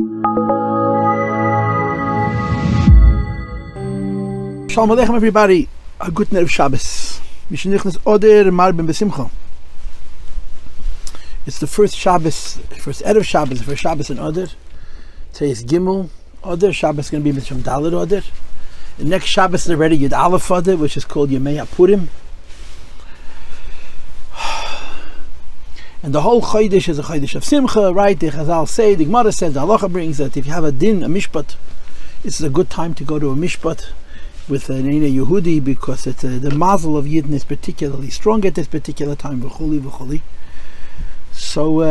Shalom Aleichem, everybody. A good night of Shabbos. It's the first Shabbos, first Erev Shabbos, the first Shabbos in Oder. Today is Gimel Oder. Shabbos is going to be from Dalet Oder. The next Shabbos is already Yud Aleph Oder, which is called Yemei HaPurim. And the whole Chodesh is a Chodesh of Simcha, right? The Chazal say, the Gemara says, the Halacha brings that if you have a din, a mishpat, it's a good time to go to a mishpat with an Eina Yehudi, because it's the mazel of Yidden is particularly strong at this particular time. V'chuli. So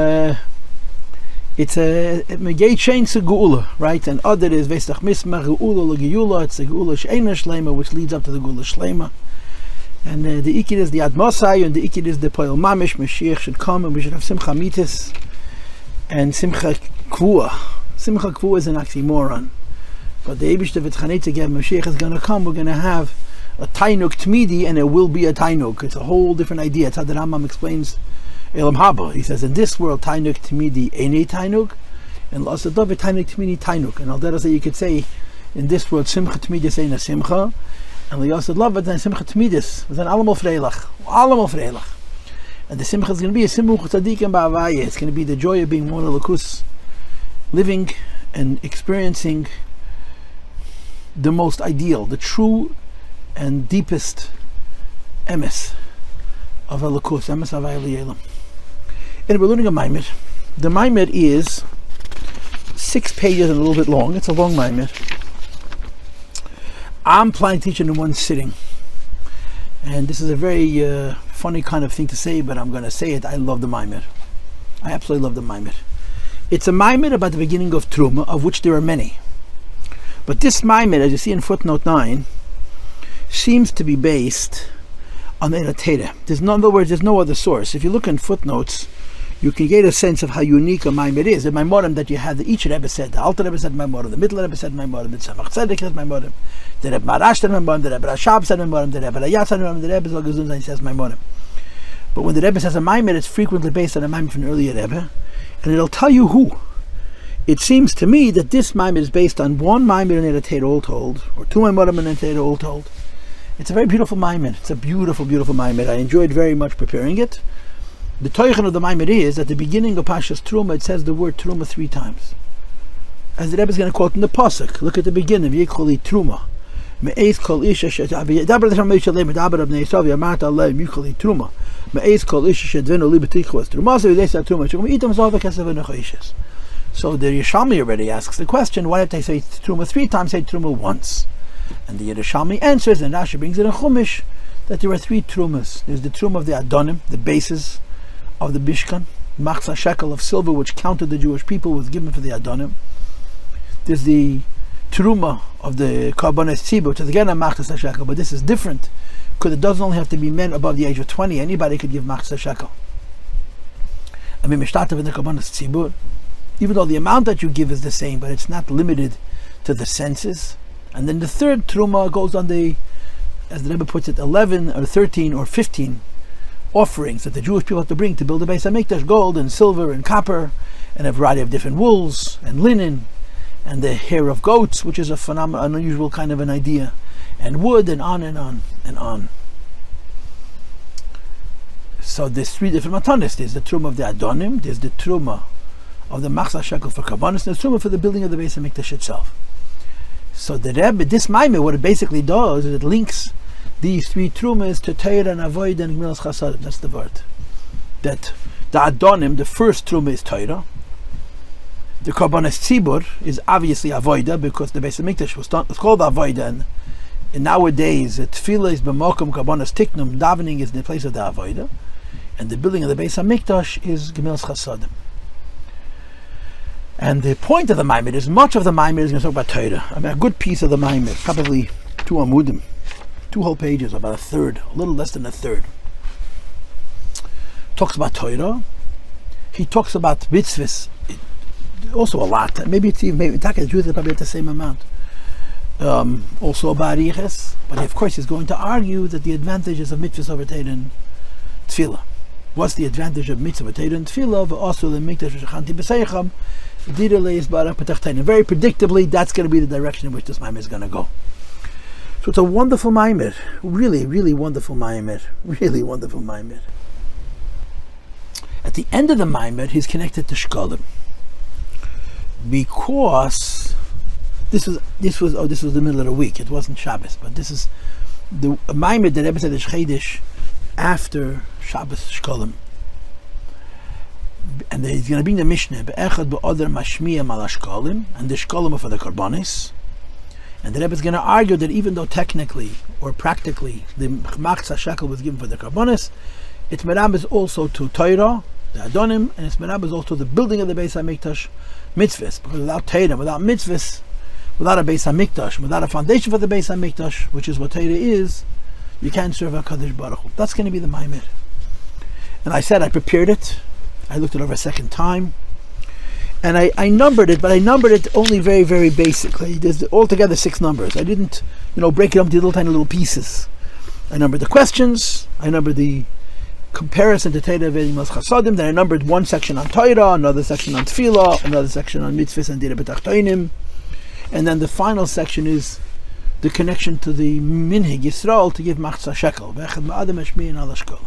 it's a megay chain segula, right? And other is Vesach Mismach Geula LeGeula. It's the Geula She'eina Shlema, which leads up to the Geula Shlema. And the Ikid is the Admosai, and the Ikid is the Poel Mamish. Mashiach should come, and we should have Simcha Mitis and Simcha Kvua. Simcha Kvua is an oxymoron. But the Eibush David Chanetz again, Mashiach is going to come. We're going to have a Tainuk Tmidi, and it will be a Tainuk. It's a whole different idea. It's how the Rambam explains Elam Haba. He says, in this world, Tainuk Tmidi ain't Tainuk, and L'Asadov Tainuk Tmidi Tainuk. And Al you could say, in this world, Simcha Tmidis ain't a Simcha, and L'Asadov and Simcha Tmidis was an Alamol Freilach. And the Simcha is going to be a Simuch Tzadikim Ba'avaya. It's going to be the joy of being Mona Lakus, living and experiencing the most ideal, the true and deepest emes of Elokus, emes of Elam. And we're learning a Maimed. The Maimed is 6 pages and a little bit long. It's a long Maimed. I'm planning to teach it in one sitting. And this is a very funny kind of thing to say, but I'm going to say it. I love the Maimed. I absolutely love the Maimed. It's a Maimed about the beginning of Truma, of which there are many. But this Maimed, as you see in footnote 9, seems to be based on the Eratera. In other words, there's no other source. If you look in footnotes, you can get a sense of how unique a Maimed is. The Maimorim that you have, the each Rebbe said, the Alter Rebbe said Maimorim, the Middle Rebbe said Maimorim, the Tzemach Tzedek said Maimorim, the Rebbe Marash said Maimorim, the Rebbe Rashab said Maimorim, the Rebbe Rayat said Maimorim, the Rebbe Zolgazun says Maimorim. But when the Rebbe says a Maimed, it's frequently based on a Maimed from an earlier Rebbe, and it'll tell you who. It seems to me that this Maimed is based on one Maimed in Eratera all told, or 2 Maimorim in Eratera all told. It's a very beautiful Maimed. It's a beautiful, beautiful Maimed. I enjoyed very much preparing it. The Teuchen of the Maimed is, at the beginning of Parsha's Truma, it says the word Truma 3 times. As the Rebbe is going to quote in the Pasuk, look at the beginning, v'ikchו Truma. Me'ez kol isha dabar l'shem Moshe le'im dabar abnei Yisrael v'yamarta aleim v'ikchו Truma. Me'ez kol isha shedvenu li b'tikchו es Truma so v'yidei sa Truma shekum itam zol v'kesef v'nechoishes. So the Yerushalmi already asks the question, why did they say Truma 3 times, say Truma once? And the Yerushalmi answers, and Rashi brings it in Chumash, that there are 3 Trumas. There's the Truma of the Adanim, the bases of the Mishkan. Machzah shekel of silver, which counted the Jewish people, was given for the Adanim. There's the Truma of the Korbanos tzibur, which is again a Machzah shekel, but this is different, because it doesn't only have to be men above the age of 20. Anybody could give Machzah shekel. I mean, Mishtatav in the Korbanos tzibur, even though the amount that you give is the same, but it's not limited to the senses. And then the third Truma goes on the, as the Rebbe puts it, 11 or 13 or 15 offerings that the Jewish people have to bring to build the Beis HaMikdash, gold and silver and copper, and a variety of different wools and linen, and the hair of goats, which is a phenomenal, unusual kind of an idea, and wood, and on and on and on. So there's 3 different matanis. There's the Truma of the Adanim, there's the Truma of the Machzah shekel for Korbanos, and the Truma for the building of the Beis HaMikdash itself. So the Rebbe, this Maimed, what it basically does is it links these 3 Trumas to Torah and Avodah and Gemilas Chasadim. That's the word. That the Adanim, the first Truma is Torah. The Korbanos tzibur is obviously Avodah, because the Beis HaMikdash was called Avodah, and nowadays Tefillah is b'mokum Korbanos tiknum, davening is in the place of the Avodah, and the building of the Beis HaMikdash is Gemilas Chasadim. And the point of the Maimed is, much of the Maimed is going to talk about Torah. I mean, a good piece of the Maimed, probably 2 amudim, 2 whole pages, about a third, a little less than a third. Talks about Torah. He talks about Mitzvos, also a lot. Maybe it's even, the Jews are probably at the same amount. Also about Ariches. But of course he's going to argue that the advantages of Mitzvos over Torah and Tefillah. What's the advantage of Mitzvah, Torah and Tefillah? Also the Mikdash Shechanti B'Seicham. Very predictably, that's going to be the direction in which this maimer is going to go. So it's a wonderful maimer, really, really wonderful maimer, really wonderful maimer. At the end of the maimer, he's connected to Shekalim, because this was the middle of the week. It wasn't Shabbos, but this is the maimer that Rebbe said is Chedish after Shabbos Shekalim. And he's going to bring the Mishnah, be'echad be'odar mashmiyam ala shkalim, and the shkalim are for the Korbanos. And the Rebbe is going to argue that even though technically or practically the machzah shekel was given for the Korbanos, its merab is also to Torah, the Adanim, and its merab is also the building of the Beis HaMikdash Mitzvos. Because without Torah, without Mitzvos, without a Beis HaMikdash, without a foundation for the Beis HaMikdash, which is what Torah is, you can't serve HaKadosh Baruch Hu. That's going to be the maimer. And I said I prepared it. I looked it over a second time, and I numbered it, but I numbered it only very, very basically. There's altogether 6 numbers. I didn't, break it up into tiny pieces. I numbered the questions. I numbered the comparison to Torah Ve'imos Chasadim. Then I numbered one section on Torah, another section on Tefillah, another section on Mitzvos and Dira B'Tachtoinim, and then the final section is the connection to the Minhag Yisrael to give Machzah Shekel. Ve'echad ma'adam eshmi and ala shkol.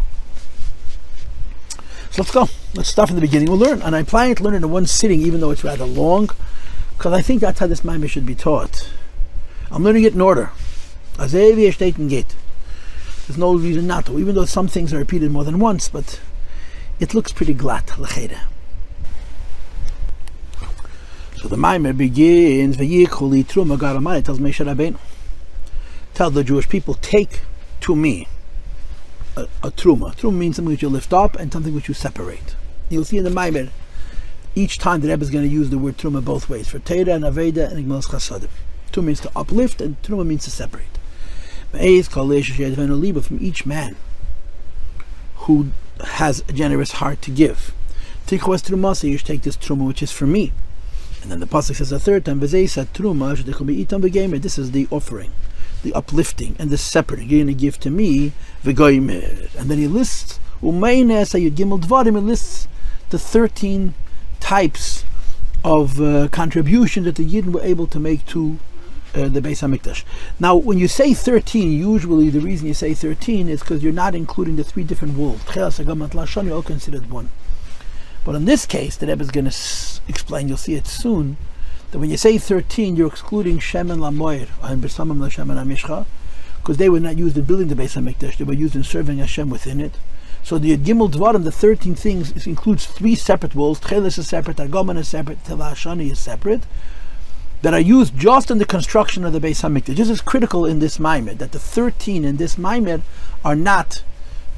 So let's go. Let's start from the beginning. We'll learn. And I'm planning to learn it in one sitting, even though it's rather long, because I think that's how this maimer should be taught. I'm learning it in order. There's no reason not to, even though some things are repeated more than once, but it looks pretty glatt. So the maimer begins, v'yikchu tרומה, God Almighty tells Moshe Rabbeinu, tell the Jewish people, take to me a truma. Truma means something which you lift up and something which you separate. You'll see in the maimer, each time the Rebbe is going to use the word truma both ways, for Torah and Aveda and Igmalas Chasadim. Truma means to uplift and truma means to separate. From each man who has a generous heart to give. Tikuas trumas, you should take this truma which is for me. And then the pasuk says a third time, this is the offering, the uplifting and the separating. You're going to give to me, and then he lists, he lists the 13 types of contribution that the Yidden were able to make to the Beis HaMikdash. Now, when you say 13, usually the reason you say 13 is because you're not including the 3 different wolves. You're all considered one. But in this case, the Rebbe is going to explain, you'll see it soon, that when you say 13, you're excluding Shemen Lamoir and Besamim LaShemen HaMishcha, because they were not used in building the Beis HaMikdash, they were used in serving Hashem within it. So the Gimel Dvarim, the 13 things, includes 3 separate wolves. Chelis is separate, Argoman is separate, Teva Hashani is separate, that are used just in the construction of the Beis HaMikdash. This is critical in this maimer, that the 13 in this maimer are not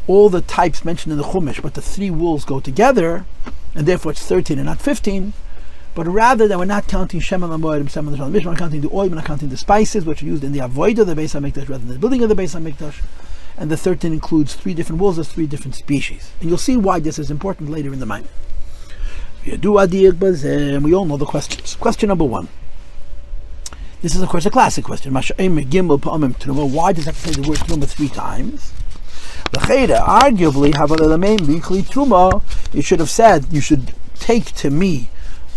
all the types mentioned in the Chumash, but the 3 wolves go together, and therefore it's 13 and not 15. But rather that we're not counting Shemen Lamoed, Shemen L'Shalom Mishkan, we're not counting the oil, we're not counting the spices, which are used in the avoid of the Beis HaMikdash rather than the building of the Beis HaMikdash. And the 13 includes 3 different wolves, there's 3 different species. And you'll see why this is important later in the maimer. We all know the questions. Question number 1. This is of course a classic question. Why does it have to say the word Torah 3 times? Arguably, you should have said, you should take to me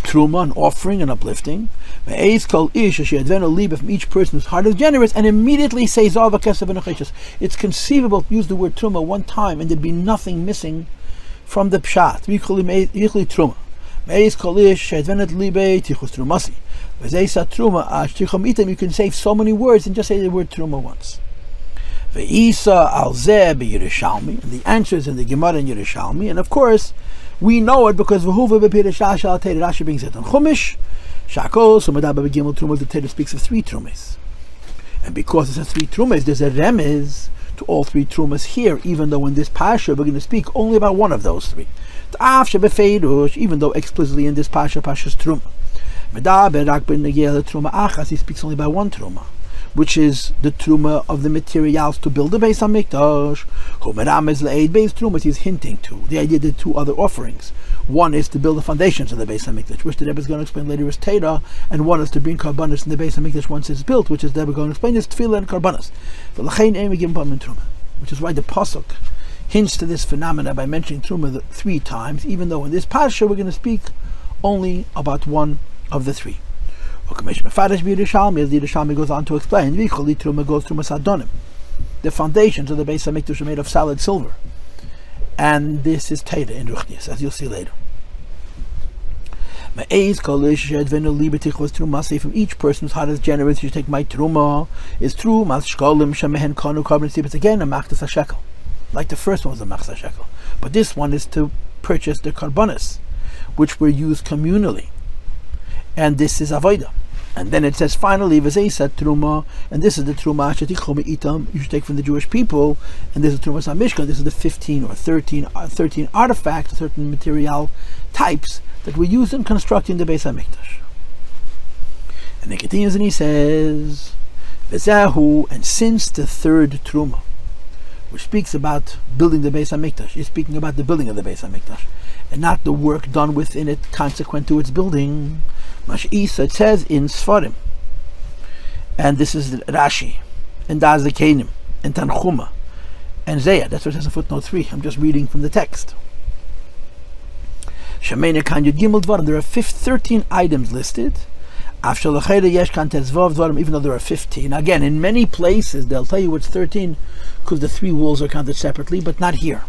Truma, an offering and uplifting. From each person whose heart is generous, and immediately say Zav Kesef and Achei. It's conceivable to use the word Truma one time and there'd be nothing missing from the Pshat. You can save so many words and just say the word Truma once. And the answer is in the Gemara in Yerushalmi, and of course we know it because Rashi brings it on Chumash, Shekels, the Torah speaks of 3 trumas. And because it's a 3 trumas, there's a remez to all 3 trumas here, even though in this Parsha we're going to speak only about one of those 3. Even though explicitly in this Parsha's Truma. He speaks only about one Truma, which is the Truma of the materials to build the Beis HaMikdash. He's hinting to the idea that 2 other offerings. One is to build the foundations of the Beis HaMikdash, which the Rebbe is going to explain later is Torah, and one is to bring Korbanos in the Beis HaMikdash once it's built, which is the Rebbe going to explain is Tefillah and Korbanos. Which is why the Pasuk hints to this phenomena by mentioning Truma 3 times, even though in this Parsha we're going to speak only about one of the three. As the Yerushalmi goes on to explain, Truma goes through Adanim. The foundations of the Beis Hamikdash are made of solid silver, and this is Teda in Ruchnius, as you'll see later. From each person's heart is generous. You take my Torah is true. It's again a machtas a shekel, like the first one was a machtas a shekel, but this one is to purchase the Korbanos, which were used communally, and this is avodah. And then it says finally, וזאת תרומה, and this is the תרומה שתקחו מאיתם, you should take from the Jewish people, and this is תרומת Mishkan. This is the 15 or 13 artifacts, certain material types that were used in constructing the Beis Hamikdash. And he continues and he says, וזהו, and since the third Torah, which speaks about building the Beis Hamikdash, is speaking about the building of the Beis Hamikdash, and not the work done within it consequent to its building. It says in Sfarim, and this is Rashi, and Adanim, and Tanchuma, and Zayah. That's what it says in footnote 3. I'm just reading from the text. There are 13 items listed, even though there are 15. Again, in many places they'll tell you it's 13 because the 3 walls are counted separately, but not here.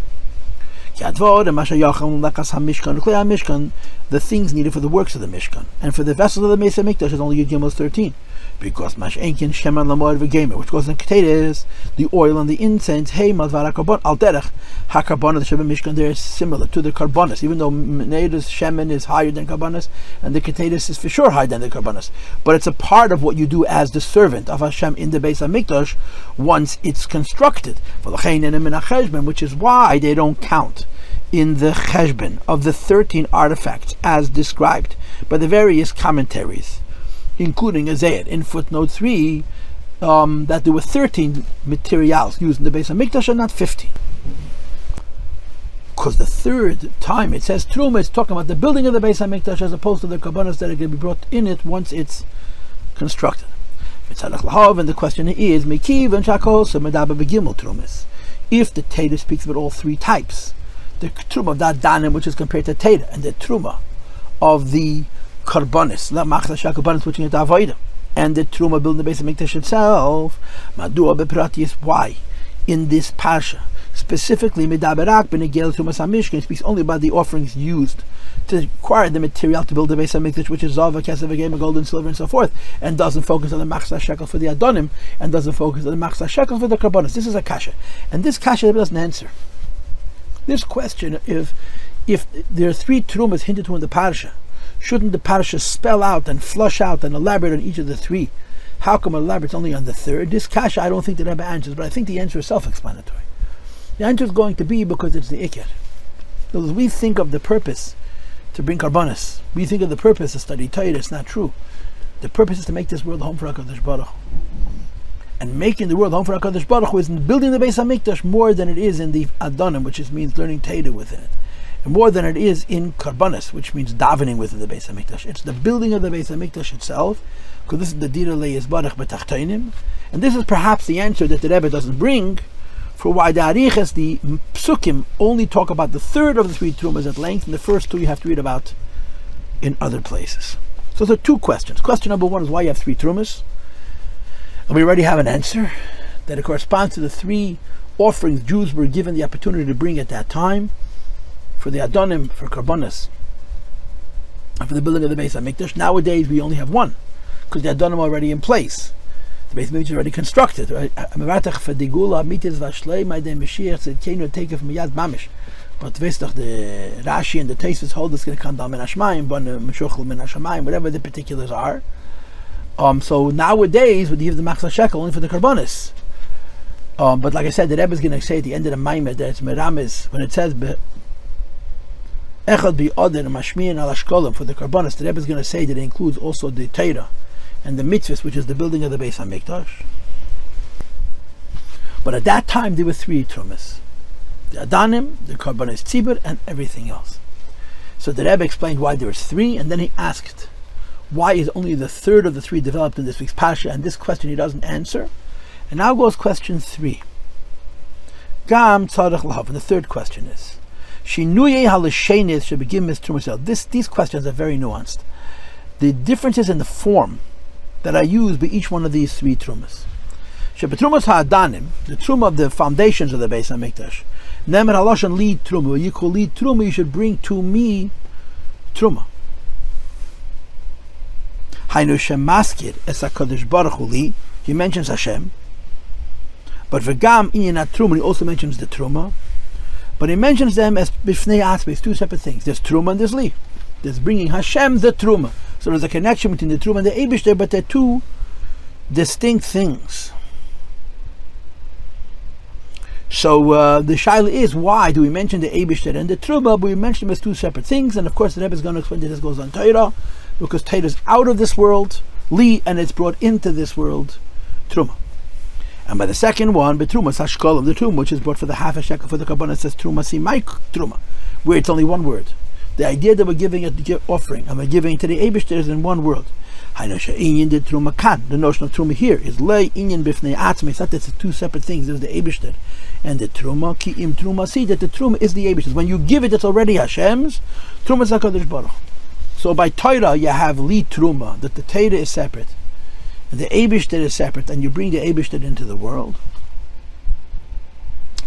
The things needed for the works of the Mishkan, and for the vessels of the Beis Hamikdash is only Yud Gimel 13, because Mashenkin Sheman Lamor V'Gemer, which goes in Keteres, the oil and the incense, Hey Malvar HaKarbon Al Derech HaKarbon, the Sheba Mishkan, they're similar to the Korbanos, even though Neda's Shemen is higher than Korbanos, and the Keteres is for sure higher than the Korbanos, but it's a part of what you do as the servant of Hashem in the Beis Hamikdash once it's constructed, which is why they don't count in the cheshbon of the 13 artifacts as described by the various commentaries, including Azayat in footnote 3, that there were 13 materials used in the Beis Hamikdash and not 15. Because the third time it says Truma, it's talking about the building of the Beis Hamikdash as opposed to the Korbanos that are going to be brought in it once it's constructed. And the question is, if the Teda speaks about all 3 types, the Truma of the Adanim, which is compared to Teda, and the Truma of the Korbanos, which is the avodah, and the Truma building the Beis Hamikdash itself, why in this Parsha specifically it speaks only about the offerings used to acquire the material to build the Beis Hamikdash, which is Zava, Kesef, Gema, gold and silver and so forth, and doesn't focus on the machzah shekel for the Adanim, and doesn't focus on the machzah shekel for the Korbanos. This is a kasha, and this kasha doesn't answer this question. If there are 3 Terumas hinted to in the Parsha, shouldn't the Parsha spell out and flush out and elaborate on each of the 3? How come it elaborates only on the 3rd? This kasha I don't think the Rebbe answers, but I think the answer is self-explanatory. The answer is going to be because it's the Iker. Because we think of the purpose to bring Korbanos, we think of the purpose to study Torah. It's not true. The purpose is to make this world home for HaKadosh Baruch Hu. And making the world home for HaKadosh Baruch Hu is in building the Beis Hamikdash more than it is in the Adanim, which means learning Torah within it, and more than it is in Korbanos, which means davening within the Beis Hamikdash. It's the building of the Beis Hamikdash itself, because this is the Dira Le'Yizbarach B'Tachtonim, and this is perhaps the answer that the Rebbe doesn't bring for why the Ariches, the Psukim, only talk about the 3rd of the 3 Terumas at length, and the first 2 you have to read about in other places. So there are 2 questions. Question number 1 is why you have 3 Terumas. And we already have an answer, that it corresponds to the 3 offerings Jews were given the opportunity to bring at that time, for the Adanim, for Korbanos, and for the building of the Beis Hamikdash. Nowadays we only have 1, because the Adanim are already in place. The Beis Hamikdash is already constructed. Right? But the Rashi and the Tosfos hold it's going to come down min hashamayim, whatever the particulars are. So nowadays, we give the machzah shekel only for the Korbanos. But like I said, the Rebbe is going to say at the end of the Maimed that it's meramis when it says echad bi'odin mashmiin al ashkolim for the Korbanos. The Rebbe is going to say that it includes also the Torah and the Mitzvos, which is the building of the Beis Hamikdash. But at that time, there were 3 Terumas: the Adanim, the Korbanos Tzibur, and everything else. So the Rebbe explained why there was 3, and then he asked, why is only the 3rd of the 3 developed in this week's Parsha? And this question he doesn't answer. And now goes question 3. Gam tzarech lahav. And the 3rd question is, These questions are very nuanced. The differences in the form that I use by each one of these three trumas. Adanim, the truma of the foundations of the Beis Hamikdash. Nemer haloshan li truma. You call li truma. You should bring to me truma. Hainu shemaskir es HaKadosh Baruch Hu li. He mentions Hashem. But v'gam inyan truma. He also mentions the truma. But he mentions them as bifnei atzmei, two separate things. There's truma and there's li. There's bringing Hashem the truma. So there's a connection between the truma and the Eibishter, but they're two distinct things. So the shaila is, why do we mention the Eibishter and the truma, but we mention them as two separate things? And of course the Rebbe is going to explain that this goes on Torah, because Torah is out of this world, li, and it's brought into this world, truma. And by the second one, betruma hashkol of the truma, which is brought for the half a shekel for the Korbanos, says truma si my truma, where it's only one word. The idea that we're giving it the offering and we're giving it to the Eibishter is in one word. The notion of truma here is lei inyan bifnei atzmei. It's not that it's two separate things. There's the Eibishter and the truma. Ki im truma si, that the truma is the Eibishter. When you give it, it's already Hashem's. Truma is HaKadosh Baruch. So by Torah you have li truma, that the Torah is separate and the Eibishter is separate, and you bring the Eibishter into the world.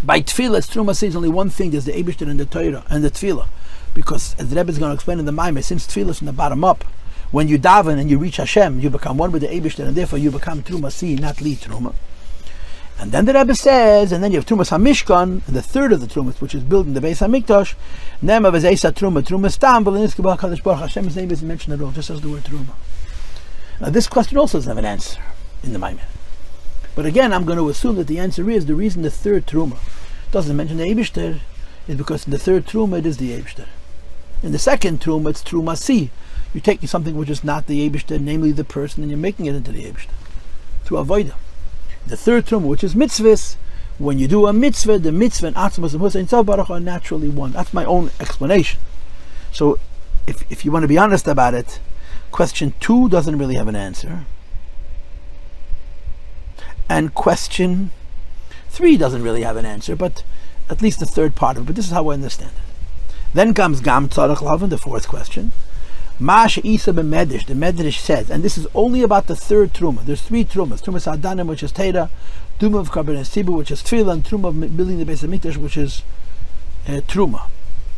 By tefillah, truma says only one thing. There's the Eibishter and the Torah and the tefillah. Because as the Rebbe is going to explain in the Maimah, since tefillah is from the bottom up, when you daven and you reach Hashem, you become one with the Eibishter, and therefore you become truma si, not li truma. And then the Rebbe says, and then you have trumas ha-Mishkan, and the third of the trumas, which is built in the Beis Hamikdash. Nema v'zeisa truma stam, v'liniskabah HaKadosh Baruch. Hashem's name isn't mentioned at all, just as the word truma. Now this question also doesn't have an answer in the Maimah. But again, I'm going to assume that the answer is, the reason the third truma doesn't mention the Eibishter is because in the third truma it is the Eibishter. In the second truma, it's truma si. You're taking something which is not the Eibishter, namely the person, and you're making it into the Eibishter through avodah. The third truma, which is mitzvos, when you do a mitzvah, the mitzvah and atzmos and Hussein Tzav Baruch are naturally one. That's my own explanation. So, if you want to be honest about it, question 2 doesn't really have an answer, and question 3 doesn't really have an answer, but at least the third part of it. But this is how I understand it. Then comes Gam Tzarech Lavan, the fourth question. Ma she'isa b'medrash, the medrash says, and this is only about the third truma. There's 3 trumas. Trumas Adanim, which is Torah, truma of Korbanos Tibur, which is tefillah, and truma of building the Beis Hamikdash, which is truma.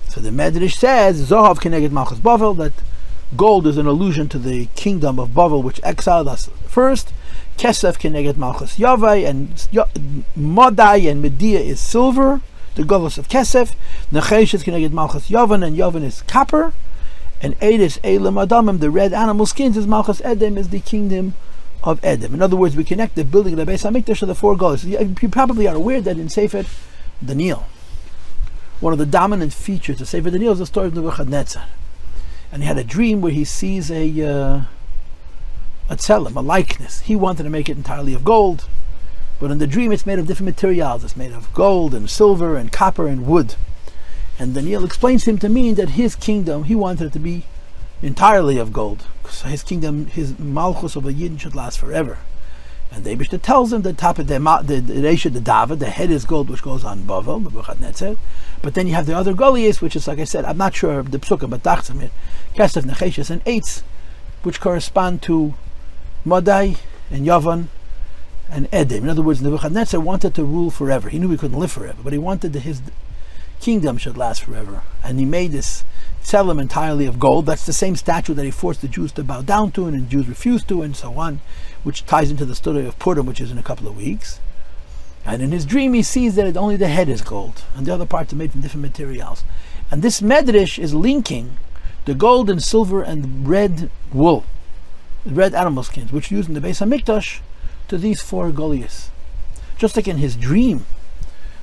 So the medrash says, Zohav keneged Malchus Bavel, that gold is an allusion to the kingdom of Bavel, which exiled us first. Kesef keneged Malchus Yavai, and Modai and Medea is silver, the Golos of Kesef. Nechesh is keneged Malchus Yavan, and Yavan is copper. And Eidis Elam Adamim, the red animal skins, is Malchus Edom, is the kingdom of Edom. In other words, we connect the building of the Beis Hamikdash to the 4 Golos. You probably are aware that in Sefer Daniel, one of the dominant features of Sefer Daniel is the story of Nebuchadnezzar. And he had a dream where he sees a tzelem, a likeness. He wanted to make it entirely of gold, but in the dream it's made of different materials. It's made of gold and silver and copper and wood. And Daniel explains him to mean that his kingdom, he wanted it to be entirely of gold. So his kingdom, his malchus of a yid should last forever. And the Eibishter tells him that top of the Reisha, the David, the head is gold, which goes on Bavel, Nebuchadnezzar. But then you have the other Goliaths, which is, like I said, I'm not sure of the psukim, but Dachzamir, Kesef, Necheshes, and Eitz, which correspond to Modai and Yavan and Edom. In other words, Nebuchadnezzar wanted to rule forever. He knew he couldn't live forever, but he wanted his kingdom should last forever, and he made this tzelem entirely of gold. That's the same statue that he forced the Jews to bow down to, and the Jews refused to, and so on, which ties into the story of Purim, which is in a couple of weeks. And in his dream he sees that only the head is gold, and the other parts are made from different materials. And this medrash is linking the gold and silver and red wool, red animal skins, which are used in the Beis Hamikdash, to these 4 Goliaths. Just like in his dream,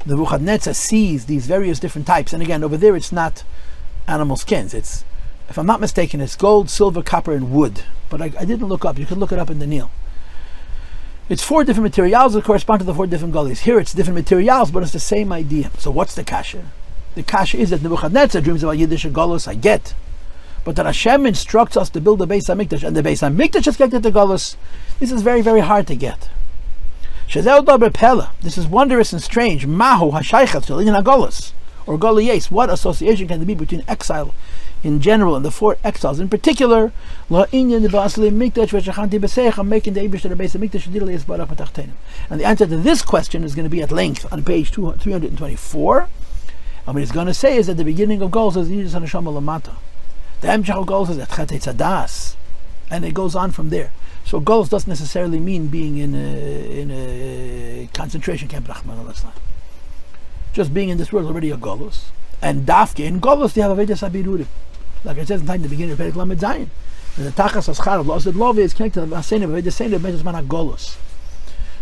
Nebuchadnezzar sees these various different types, and again over there it's not animal skins, it's, if I'm not mistaken, it's gold, silver, copper and wood, but I didn't look up. You can look it up in the Nil. It's 4 different materials that correspond to the 4 different Goliaths. Here it's different materials, but it's the same idea. So what's the kasha? The kasha is that Nebuchadnezzar dreams about Yiddish Golos, I get, but that Hashem instructs us to build the Beis Hamikdash, and the Beis Hamikdash is connected to Golos. This is very, very hard to get. This is wondrous and strange. Mahu hashaychat shel inyan hagolos. Or Galiyes, what association can there be between exile in general and the 4 exiles in particular? Making the And the answer to this question is going to be at length on page 324. And what he's going to say is at the beginning of Golos is Yidus Haneshama Lamata. The Emshach of Golos is at Achei Temimim, and it goes on from there. So Golos doesn't necessarily mean being in a concentration camp. Just being in this world is already a Golos. And Dafke, in Golos they have Avedas Abirurim. Like I said in the beginning of Perek Lamed Zayin. And the Tachas Aschar of Losid Love is connected to the Hasenim of Avedas Seinu, Avedas Mana Golos.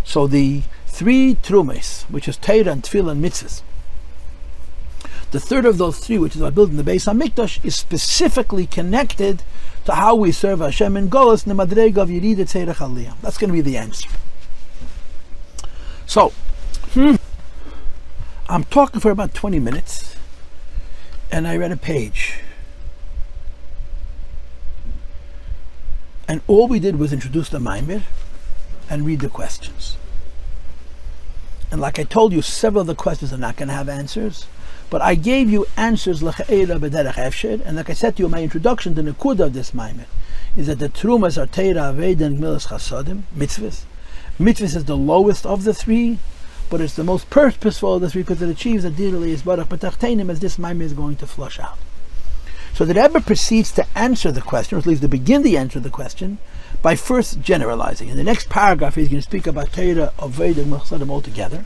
So the 3 Trumas, which is Torah and Tefillah and Mitzvos, the third of those 3, which is about building the Beis HaMikdash, is specifically connected to how we serve Hashem in Golos, in the Madrega of Yeridet Tzerech Aliyah. That's going to be the answer. So, I'm talking for about 20 minutes, and I read a page. And all we did was introduce the Maimer and read the questions. And like I told you, several of the questions are not going to have answers. But I gave you answers l'cha'era b'derech efsher, and like I said to you in my introduction, the nekuda of this maimer is that the trumas are teira, aveda, and gmilas chasadim, mitzvos. Mitzvos is the lowest of the 3, but it's the most purposeful of the 3 because it achieves a dirli is barach b'tachtenim, as this maimer is going to flush out. So the Rebbe proceeds to answer the question, or at least to begin the answer to the question, by first generalizing. In the next paragraph, he's going to speak about teira, aveda, and gmilas chasadim altogether.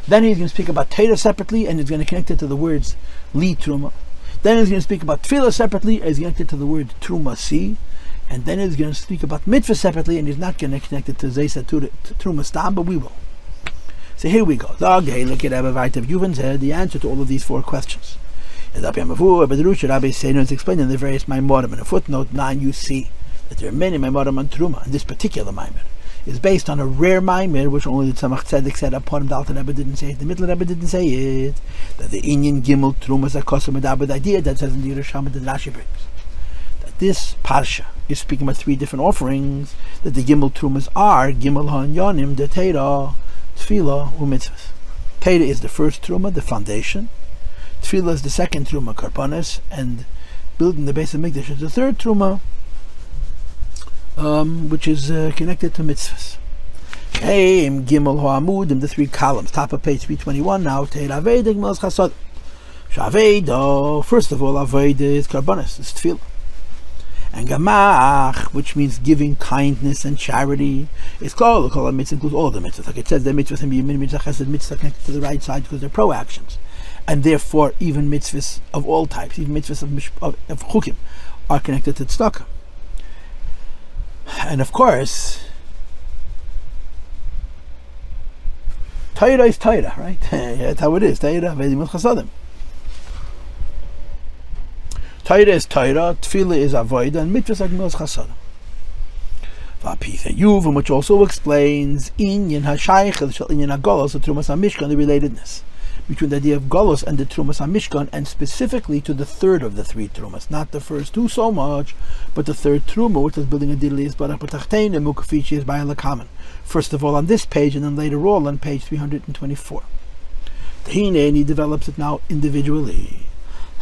Then he's going to speak about Torah separately, and he's going to connect it to the words li truma. Then he's going to speak about tefillah separately, and he's going to connect it to the word trumati. And then he's going to speak about mitzvah separately, and he's not going to connect it to zeisa truma stam, but we will. So here we go. Look at the answer to all of these 4 questions. Rabbi Seinu is explained in the various Maimorim. In a footnote 9, you see that there are many Maimorim on Truma, and this particular Maimer is based on a rare Maimer, which only the Tzemach Tzedek said upon him. The Alter Rebbe didn't say it. The Middle Rebbe didn't say it. That the Inyan Gimel Trumas Akosim Adab, the idea that says in the Yerushalmi that Rashi brings, that this Parsha is speaking about 3 different offerings, that the Gimel Trumas are Gimel HaYonim, the Torah, Tefillah, Mitzvos. Torah is the first Truma, the foundation. Tefillah is the second Truma, Korbanos, and building the Beis Hamikdash is the third Truma, which is connected to mitzvahs. Gimel Ha'amudim, the 3 columns, top of page 321 now. Teira Aveda, Gmilas Chasad. Shaveda, first of all, Aveda is Korbanos, it's Tefillah. And Gamach, which means giving kindness and charity, is called a mitzvah, includes all the mitzvahs. Like it says, the mitzvahs and mitzvah chesed mitzvah connected to the right side because they're pro actions. And therefore, even mitzvahs of all types, even mitzvahs of chukim, are connected to tzedakah. And of course, Torah is Torah, right? That's how it is. Torah is Torah, Tefillah is Avodah, and Mitzvos are Gemilas Chasadim. V'apitha Yuvim, which also explains Inyan HaShaychel Shel Inyan HaGolos, the Trumas HaMishkan, the relatedness between the idea of Golos and the Trumas HaMishkan, and specifically to the third of the 3 Trumas, not the first 2 so much, but the third Truma, which is building a Dili is Barach B'Tachtein, and Mukafichi is Bayal HaKaman. First of all on this page, and then later all on page 324. Tahine, he develops it now individually.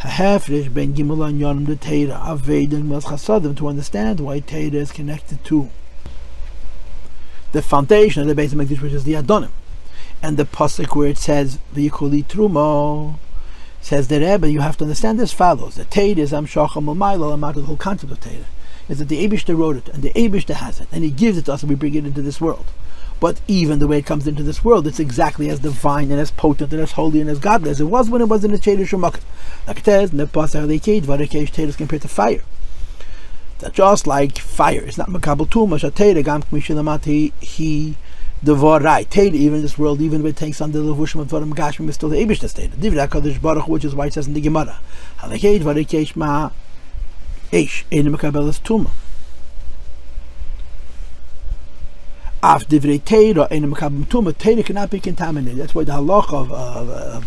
Ha'hafresh ben Gimel and Yonim the Teira, Aved and Gmilas Chasadim, to understand why Teira is connected to the foundation of the Beis Hamikdash, which is the Adanim. And the pasuk where it says v'yikhu Truma, says the Rebbe, you have to understand as follows: the Teira is Amshacham L'mayla, the whole concept of Teira is that the Eibishter wrote it and the Eibishter has it and he gives it to us and we bring it into this world. But even the way it comes into this world, it's exactly as divine and as potent and as holy and as godly as it was when it was in the Teira Shemakah. Like it says, Teira is compared to fire. That just like fire is not Makabel Tuma, Teira Gam Kmishilamati he Devorai, Teira, even in this world, even if it takes on the Levushim of Dvarim Gashmim, is still the Eibishter state. Divra HaKadosh Baruch Hu, which is why it says in the Gemara, Halakei Dvarei Ma Eish, Ein Makabelas Tuma. Af Divrei Teira, Ein Makabel Tuma, Teira cannot be contaminated. That's why the halacha of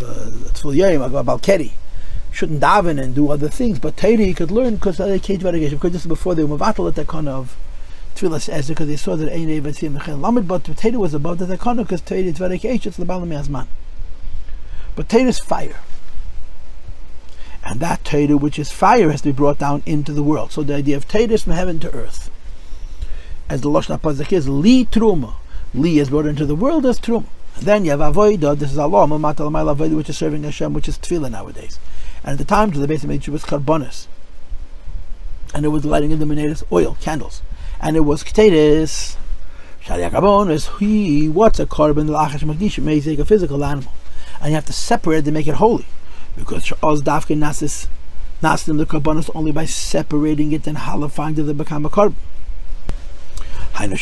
Tzful Yom, of Balkeri, shouldn't daven and do other things, but Teira you could learn because this is before they were mevatel at that kind of Tfilas Ezra, because they saw that Ein Eiv Tzim Mechel Lamed, but Teira was above the Takana because Teira is very Keish, it's the Balam Yazman. But Teira is fire. And that Torah, which is fire, has to be brought down into the world. So the idea of Torah is from heaven to earth. As the Lashon HaPazak is, li truma. Li is brought into the world as truma. And then you have avodah, this is Allah, which is serving Hashem, which is tefillah nowadays. And at the time, to the base of it was Korbanos. And it was lighting illuminators, oil, candles. And it was Keteris. What's a korban? May take a physical animal. And you have to separate it to make it holy. Because Oz Dafke Nasis Nastim the Korbanos only by separating it and halifying to become a korban. When a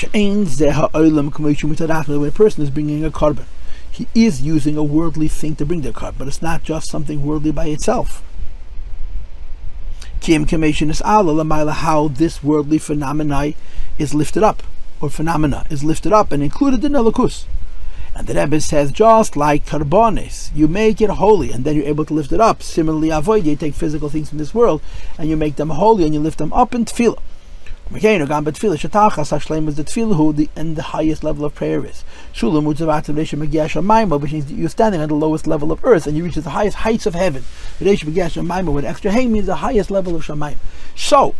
person is bringing a korban, he is using a worldly thing to bring the korban, but it's not just something worldly by itself. How this worldly phenomena is lifted up, or phenomena is lifted up and included in Elokus. And the Rebbe says, just like Korbanos, you make it holy and then you're able to lift it up. Similarly, avoid, you take physical things from this world and you make them holy and you lift them up in tefillah. And the highest level of prayer is Shulam, which means you're standing at the lowest level of earth and you reach the highest heights of heaven. With extra hay means the highest level of Shamayim. So,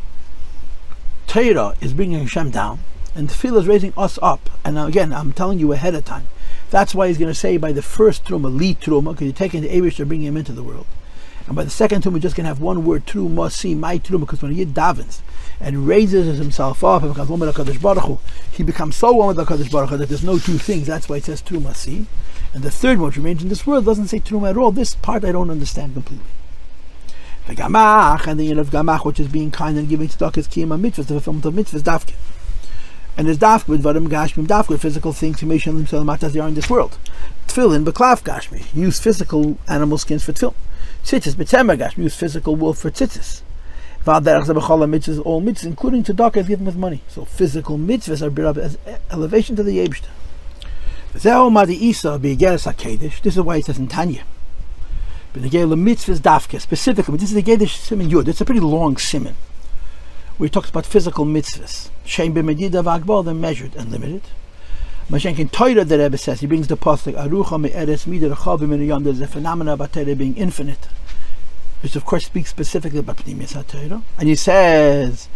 Torah is bringing Hashem down and tefillah is raising us up. And now again, I'm telling you ahead of time. That's why he's going to say by the first truma, li truma, because you're taking the Eibush and bringing him into the world. And by the second truma, we're just going to have one word, truma, see, my truma, because when he davens and raises himself up and becomes one with HaKadosh Baruch Hu, he becomes so one with HaKadosh Baruch Hu that there's no two things. That's why it says truma, see. And the third one, which remains in this world, doesn't say truma at all. This part I don't understand completely. The gamach, and the end of gamach, which is being kind and giving tzedakah, is kiyum mitzvahs, the fulfillment of mitzvahs, dafke. And there's dafke with vadim gashmim, dafke with physical things, humation themselves as they are in this world. Tefillin beklaf gashmi, use physical animal skins for tefillin. Tzitzis betemer gashmi, use physical wool for tzitzis. V'aderach zebachala mitzvahs, all mitzvahs, including tzedakah, is given with money. So physical mitzvahs are built up as elevation to the Eibshter. V'zeo madi isa b'yigeres hakedesh. This is why it says in Tanya. B'negei mitzvahs dafke, specifically. This is the Gedesh Siman Yud. It's a pretty long siman, where he talks about physical mitzvahs. Shein b'medida v'agbal, they're measured and limited. Mashenkin Torah, the Rebbe says, he brings the pasuk, Arucha me'eres midar chavim in yom. There's a phenomenon about Torah being infinite, which of course speaks specifically about Pnimis HaTorah. And he says,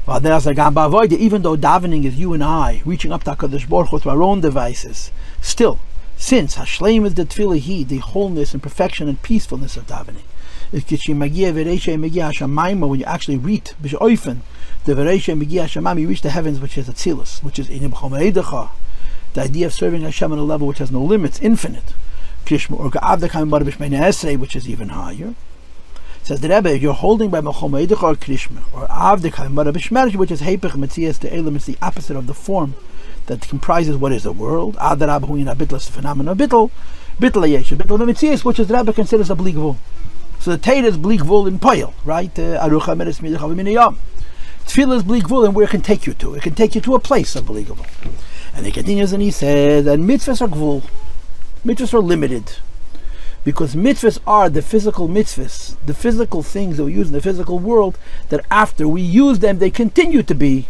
even though davening is you and I, reaching up to HaKadosh Baruch Hu through our own devices, still, since Hashleim is the tefillah, the wholeness and perfection and peacefulness of davening, when you actually read the you reach the heavens, which is Atzilus, which is the idea of serving Hashem on a level which has no limits, infinite. Which is even higher. Says the Rebbe, you're holding by Machon or Krishma, or which is Hepech Metzias the Elam, it's the opposite of the form that comprises what is the world. The phenomenon of Bittel Metzias, which is the Rebbe considers a bleak vul. So the Torah is bleak vul in Poil, right? Arucha meres midachavim miniyam. Tefillah is bleak vul, and where it can take you to? It can take you to a place of bleak vul. And he continues and he says that mitzvahs are gvul. Mitzvahs are limited. Because mitzvahs are the physical mitzvahs, the physical things that we use in the physical world, that after we use them, they continue to be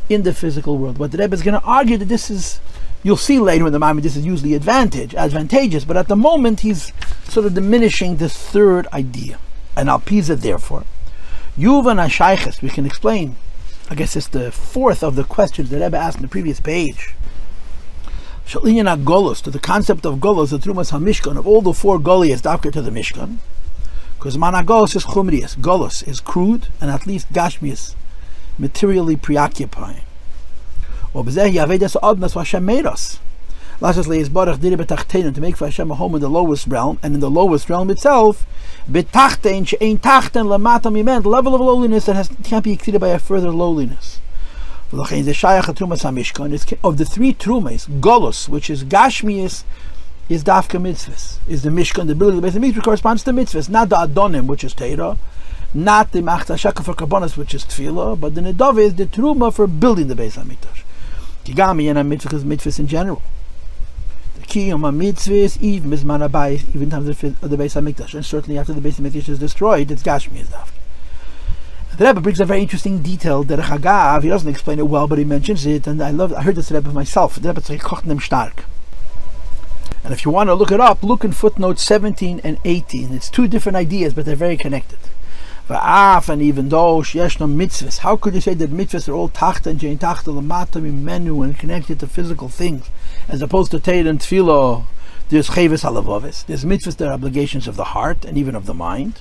in the physical world. But the Rebbe is going to argue that this is, you'll see later in the moment, this is usually advantageous, but at the moment he's sort of diminishing this third idea. And al pizah, therefore, Yuvan HaShayches, we can explain, I guess it's the fourth of the questions that Rebbe asked in the previous page. Shalinyan Golos, to the concept of Golos, the Trumas HaMishkan, of all the four Golias, dafka to the Mishkan. Because Mana Golos is Chumrius. Golos is crude and at least Gashmius, materially preoccupying. To make for Hashem a home in the lowest realm, and in the lowest realm itself, the level of lowliness that can't be exceeded by a further lowliness. Of the three trumas, Golos, which is Gashmius, is Dafka Mitzvos, is the Mishkan, the building of the Beis Hamikdash, corresponds to Mitzvos, not the Adanim, which is Torah, not the Machta Shaka for Korbanos, which is Tefillah, but the Nedava is the Truma for building the Beis Hamikdash. Kigami and Mitzvos, Mitzvos in general. The Kiyum Mitzvos, even Mizman Abayis, even times of the Beis Hamikdash, and certainly after the Beis Hamikdash is destroyed, it's Gashmius Dafka. The Rebbe brings a very interesting detail that Chagav, he doesn't explain it well, but he mentions it, and I heard this Rebbe myself. The Rebbe says, Kochnem Stark. And if you want to look it up, look in footnotes 17 and 18. It's two different ideas, but they're very connected. And even though Yeshna Mitzvos, how could you say that Mitzvos are all Tachta and Jein Tachta Lamata Mimenu and connected to physical things, as opposed to Teira and Tefillah? There's Chavis Halavovis. There's Mitzvos that are obligations of the heart and even of the mind.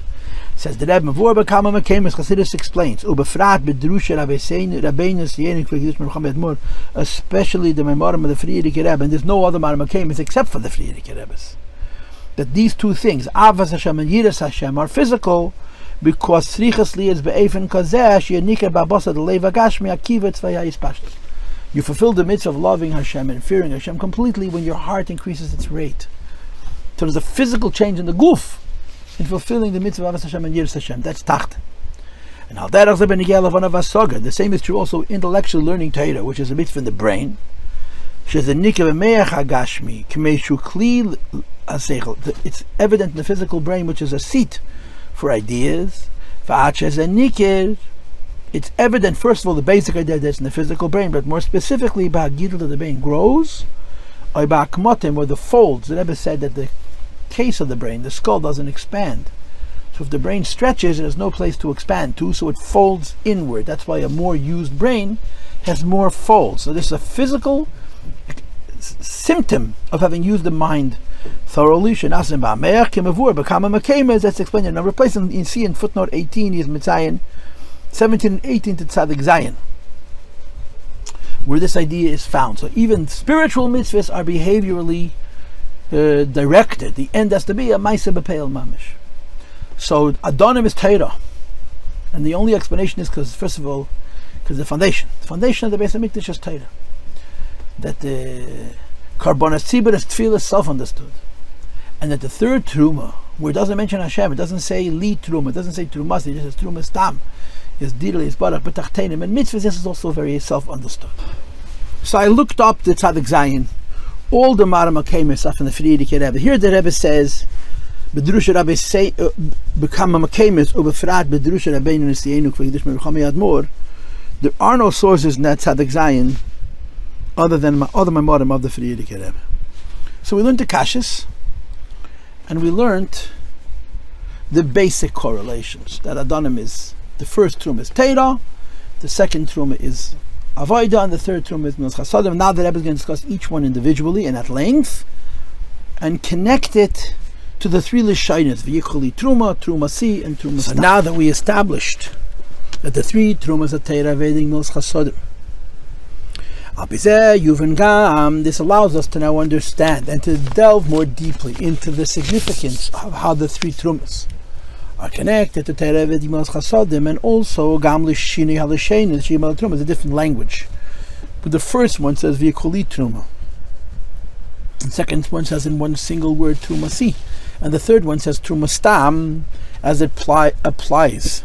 Says the Rebbe, Mavur Bekama Makemes, Chassidus explains, Ubefrat Bedrusha Rabbeinu Yenik V'Kidush Mercham Edmur, especially the Memorim of the Frierike Rebbe, and there's no other Maram Makemes except for the Frierike Rebbes. That these two things, Avas Hashem and Yiras Hashem, are physical, because Srichas Li is Be'efen Kazesh, Yenika Babasa, the Leva Gashmi, Akiva Tzvaya Ispashta. You fulfill the mitzvah of loving Hashem and fearing Hashem completely when your heart increases its rate. So there's a physical change in the guf in fulfilling the mitzvah of Hashem and Yiras Hashem. That's tacht. And the same is true also intellectually learning Torah, which is a mitzvah in the brain. It's evident in the physical brain, which is a seat for ideas. It's evident, first of all, the basic idea that's in the physical brain, but more specifically, Ba'agidl, that the brain grows, or Ba'akmotim, or the folds. The Rebbe said that the case of the brain, the skull, doesn't expand. So if the brain stretches, there's no place to expand to, so it folds inward. That's why a more used brain has more folds. So this is a physical symptom of having used the mind thoroughly. That's explained in a number of places. You see in footnote 18, is Mitzayin 17 and 18 to Tzadik Zayin, where this idea is found. So even spiritual mitzvahs are behaviorally directed. The end has to be a Maisa B'Peil Mamish. So Adanim is Torah, and the only explanation is because, first of all, because the foundation of the Beis Hamikdash is Torah. That the Korbanos Tzibur is Tefillah is self-understood, and that the third Truma, where it doesn't mention Hashem, it doesn't say Li Truma, it doesn't say Trovmas, it just says Truma Stam, is Didli, is Barach, but Tachtenim, and Mitzvahs, this is also very self-understood. So I looked up the Tzadik Zayin, all the Maram HaKemes up in the Frierike Rebbe. Here the Rebbe says, Bedrusha Rabbi say, become a Makemes, Ubefrat Bedrusha Rabbeinu Nisiyenu K'V'Yidush Mercham Yadmor. There are no sources in that Tzadik Zayin other than other Mamorim of the Frierike Rebbe. So we learned the Kashis, and we learned the basic correlations. That Adanim is, the first Truma is Torah, the second Truma is Avodah, and the third Truma is Mitzvos Chasadim. Now the Rebbe is going to discuss each one individually and at length, and connect it to the three Lishainis, v'yichu Truma, Trovasi, and Truma. So now that we established that the three Trumas are Torah, Vedic, Mitzvos Chasadim, this allows us to now understand and to delve more deeply into the significance of how the three Trumas are connected to Torah, Vedic, Mitzvos Chasadim, and also Gam Lishini Halasheni, the Shema Truma is a different language. But the first one says v'yichu Truma. The second one says in one single word Trovasi, and the third one says Truma Stam, as it applies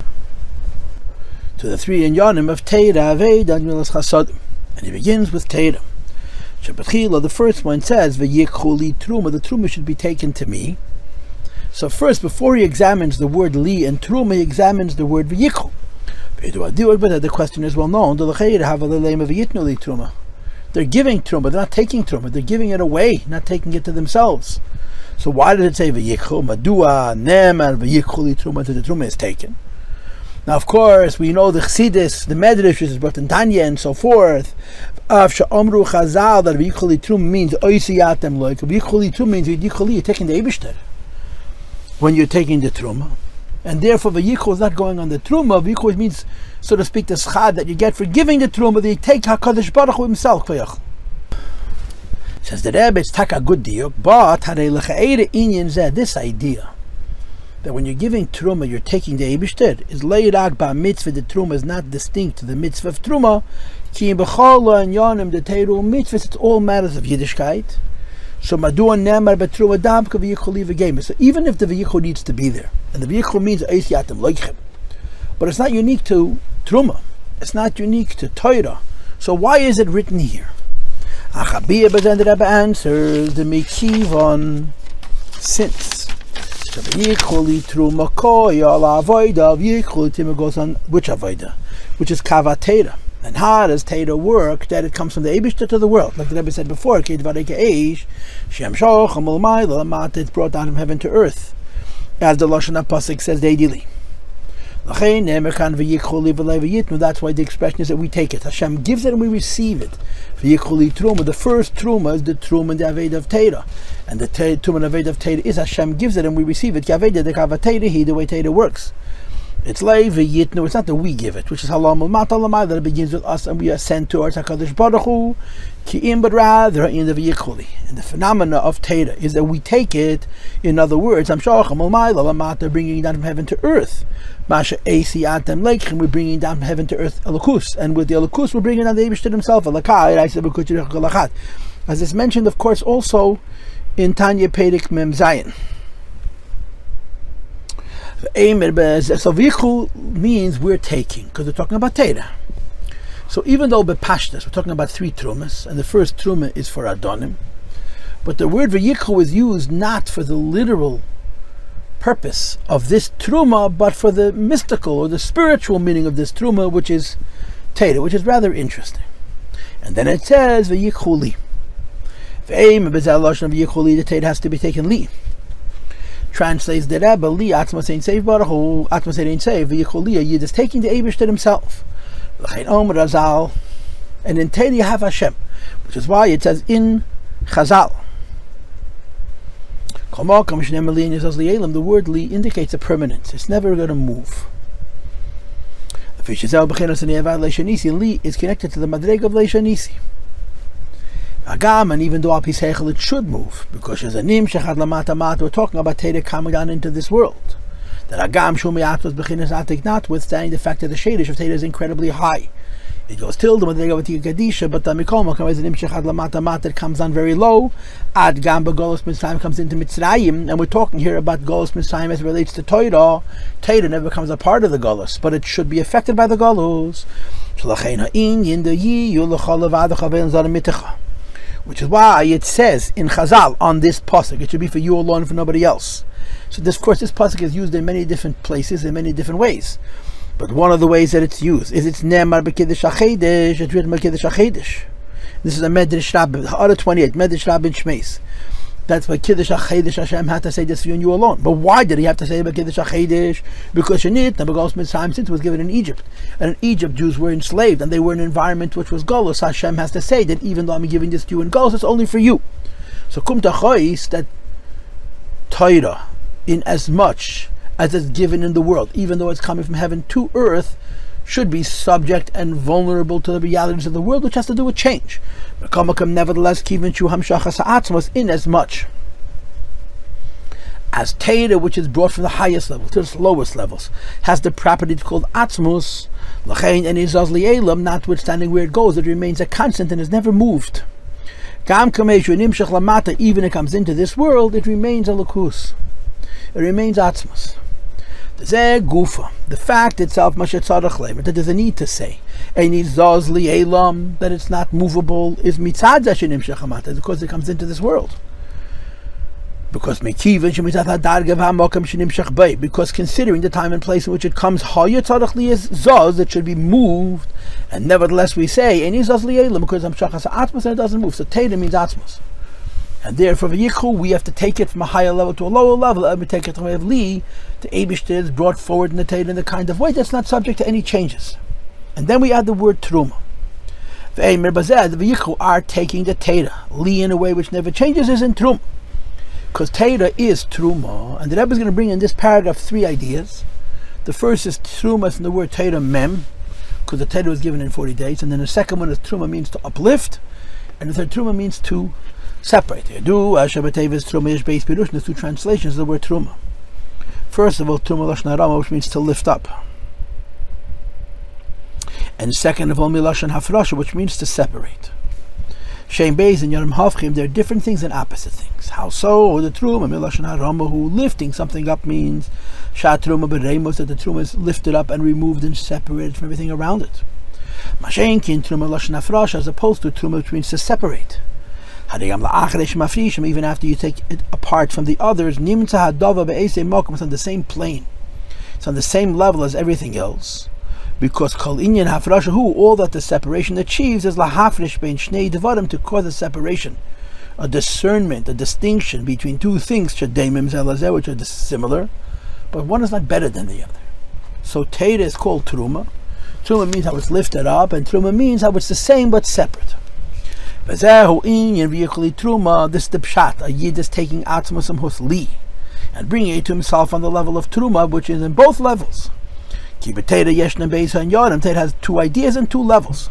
to the three inyanim of Torah, Veda, and Mitzvos Chasadim. And he begins with Torah. Shabbatchila, the first one says v'yichu Truma, the Truma should be taken to me. So first, before he examines the word Li and Truma, he examines the word v'yichu. But the question is well known. They're giving Truma, they're not taking Truma, they're giving it away, not taking it to themselves. So why did it say v'yichu? Madua nemar v'yichu Truma, that the Truma is taken? Now, of course, we know the Chassidus, the Medrash, which is brought in Tanya, and so forth. Amru Chazal, that v'yichu Truma means oisiyatem loik. V'yichu Truma means v'yichu, you're taking the Eibishter when you're taking the Truma. And therefore, v'yichu is not going on the Truma. V'yichu means, so to speak, the schad that you get for giving the Truma, that you take HaKadosh Baruch Hu himself. Says the Rebbe, it's taka good diuk, but this idea that when you're giving Truma, you're taking the Eibishter, is leirag ba mitzvah, the Truma is not distinct to the mitzvah of Truma, ki b'chola and yonim, the teiru mitzvahs, it's all matters of Yiddishkeit. So madua nemar betruma damka v'yichuli v'geimer. So even if the v'yichul needs to be there, and the v'yichul means eisyatim loichem, but it's not unique to Truma, it's not unique to Torah. So why is it written here? Achabiyah, but then the Rebbe answers the mikivon, since the v'yichuli Truma koi al avoida, v'yichuli Truma goes on which avoida, which is kavatera. And how does Torah work? That it comes from the Eibishter to the world, like the Rebbe said before. It's brought down from heaven to earth, as the Lashon HaPasuk says daily. That's why the expression is that we take it. Hashem gives it and we receive it. The first Truma is the Truma in the Aved of Torah. And the Truma in the Aved of Torah is Hashem gives it and we receive it. The way Torah works. It's it's not that we give it, which is that it begins with us and we are sent towards HaKadosh Baruch Hu, but rather in the v'yikhuli. And the phenomena of Torah is that we take it, in other words, bringing down from heaven to earth. We're bringing down from heaven to earth Elokus, and with the Elokus we're bringing down the Eibishter himself. As it's mentioned, of course, also in Tanya Perek Mem Zayin. So v'ikhu means we're taking, because we're talking about Torah. So even though bepashtas we're talking about 3 trumas, and the first truma is for Adanim, but the word v'yikhu is used not for the literal purpose of this truma, but for the mystical or the spiritual meaning of this truma, which is Torah, which is rather interesting. And then it says v'yikhu li. The Torah has to be taken li. Translates the rebbe li atmas ein save baruch atmas ein save v'yicholiya. Yid is taking the Eibishter himself. And in Torah you have Hashem, which is why it says in Chazal. The word li indicates a permanence. It's never going to move. Li is connected to the madreg of leishanisi. And even though al piseichel it should move, because we're talking about Torah coming down into this world. That agam shumiyat was bechinas atik, notwithstanding the fact that the shadish of Torah is incredibly high. It goes till the madrega v'tika kadisha, but the mikol makam is an imshechad lamata mat, it comes down very low. Ad gam b'golos Mitzrayim comes into Mitzrayim, and we're talking here about golos Mitzrayim as it relates to Torah. Torah never becomes a part of the golos, but it should be affected by the golos. Which is why it says in Chazal on this pasuk, it should be for you alone, for nobody else. So this, of course, this pasuk is used in many different places, in many different ways. But one of the ways that it's used is it's Nemar b'Kiddush HaChedesh, it's written b'Kiddush HaChedesh. This is a Medrash Rabbin, Ha'ara 28, Medrash Rabbin Shmeis. That's why Kiddush HaChedesh Hashem had to say this for you and you alone. But why did he have to say about Kiddush HaChedesh? Because Shenit, Nabagos Mitzrayim, since it was given in Egypt. And in Egypt, Jews were enslaved, and they were in an environment which was Golos. Hashem has to say that even though I'm giving this to you in Golos, it's only for you. So Kum Tachois, that Torah, in as much as it's given in the world, even though it's coming from heaven to earth, should be subject and vulnerable to the realities of the world, which has to do with change. Nevertheless, in as much as Torah, which is brought from the highest level to the lowest levels, has the property called atzmus, notwithstanding where it goes, it remains a constant and is never moved. Even it comes into this world, it remains a lukus. It remains atzmus. The fact itself, that there's a need to say, that it's not movable, is because it comes into this world. Because considering the time and place in which it comes, it should be moved, and nevertheless we say, because it doesn't move. So Torah means atzmos. And therefore, we have to take it from a higher level to a lower level, and we take it from Li to Eibishter is brought forward in the Torah in the kind of way that's not subject to any changes. And then we add the word Truma. The v'yikhu are taking the Torah. Li in a way which never changes is in Truma. Because Torah is Truma, and the Rebbe is going to bring in this paragraph 3 ideas. The first is Truma from the word Torah mem, because the Torah was given in 40 days, and then the second one is Truma means to uplift, and the third Truma means to separate. There's 2 translations of the word Truma. First of all, Truma Lashon Harama, which means to lift up. And second of all, Milashon Hafrasha, which means to separate. Shem Beis and Yarim Havchim, they're different things and opposite things. How so? Or the Truma, Milashon Harama, who lifting something up means Shat Truma Beremos, that the Truma is lifted up and removed and separated from everything around it. Mashenkin Truma Lashon Hafrasha, as opposed to Truma, which means to separate. Even after you take it apart from the others, it's on the same plane, it's on the same level as everything else, because all that the separation achieves is to cause a separation, a discernment, a distinction between two things which are similar, but one is not better than the other. So Teira is called Truma. Truma means how it's lifted up, and Truma means how it's the same but separate. This is the pshat. A yid is taking atzmos hus li and bringing it to himself on the level of Truma, which is in both levels. Teira has two ideas and two levels.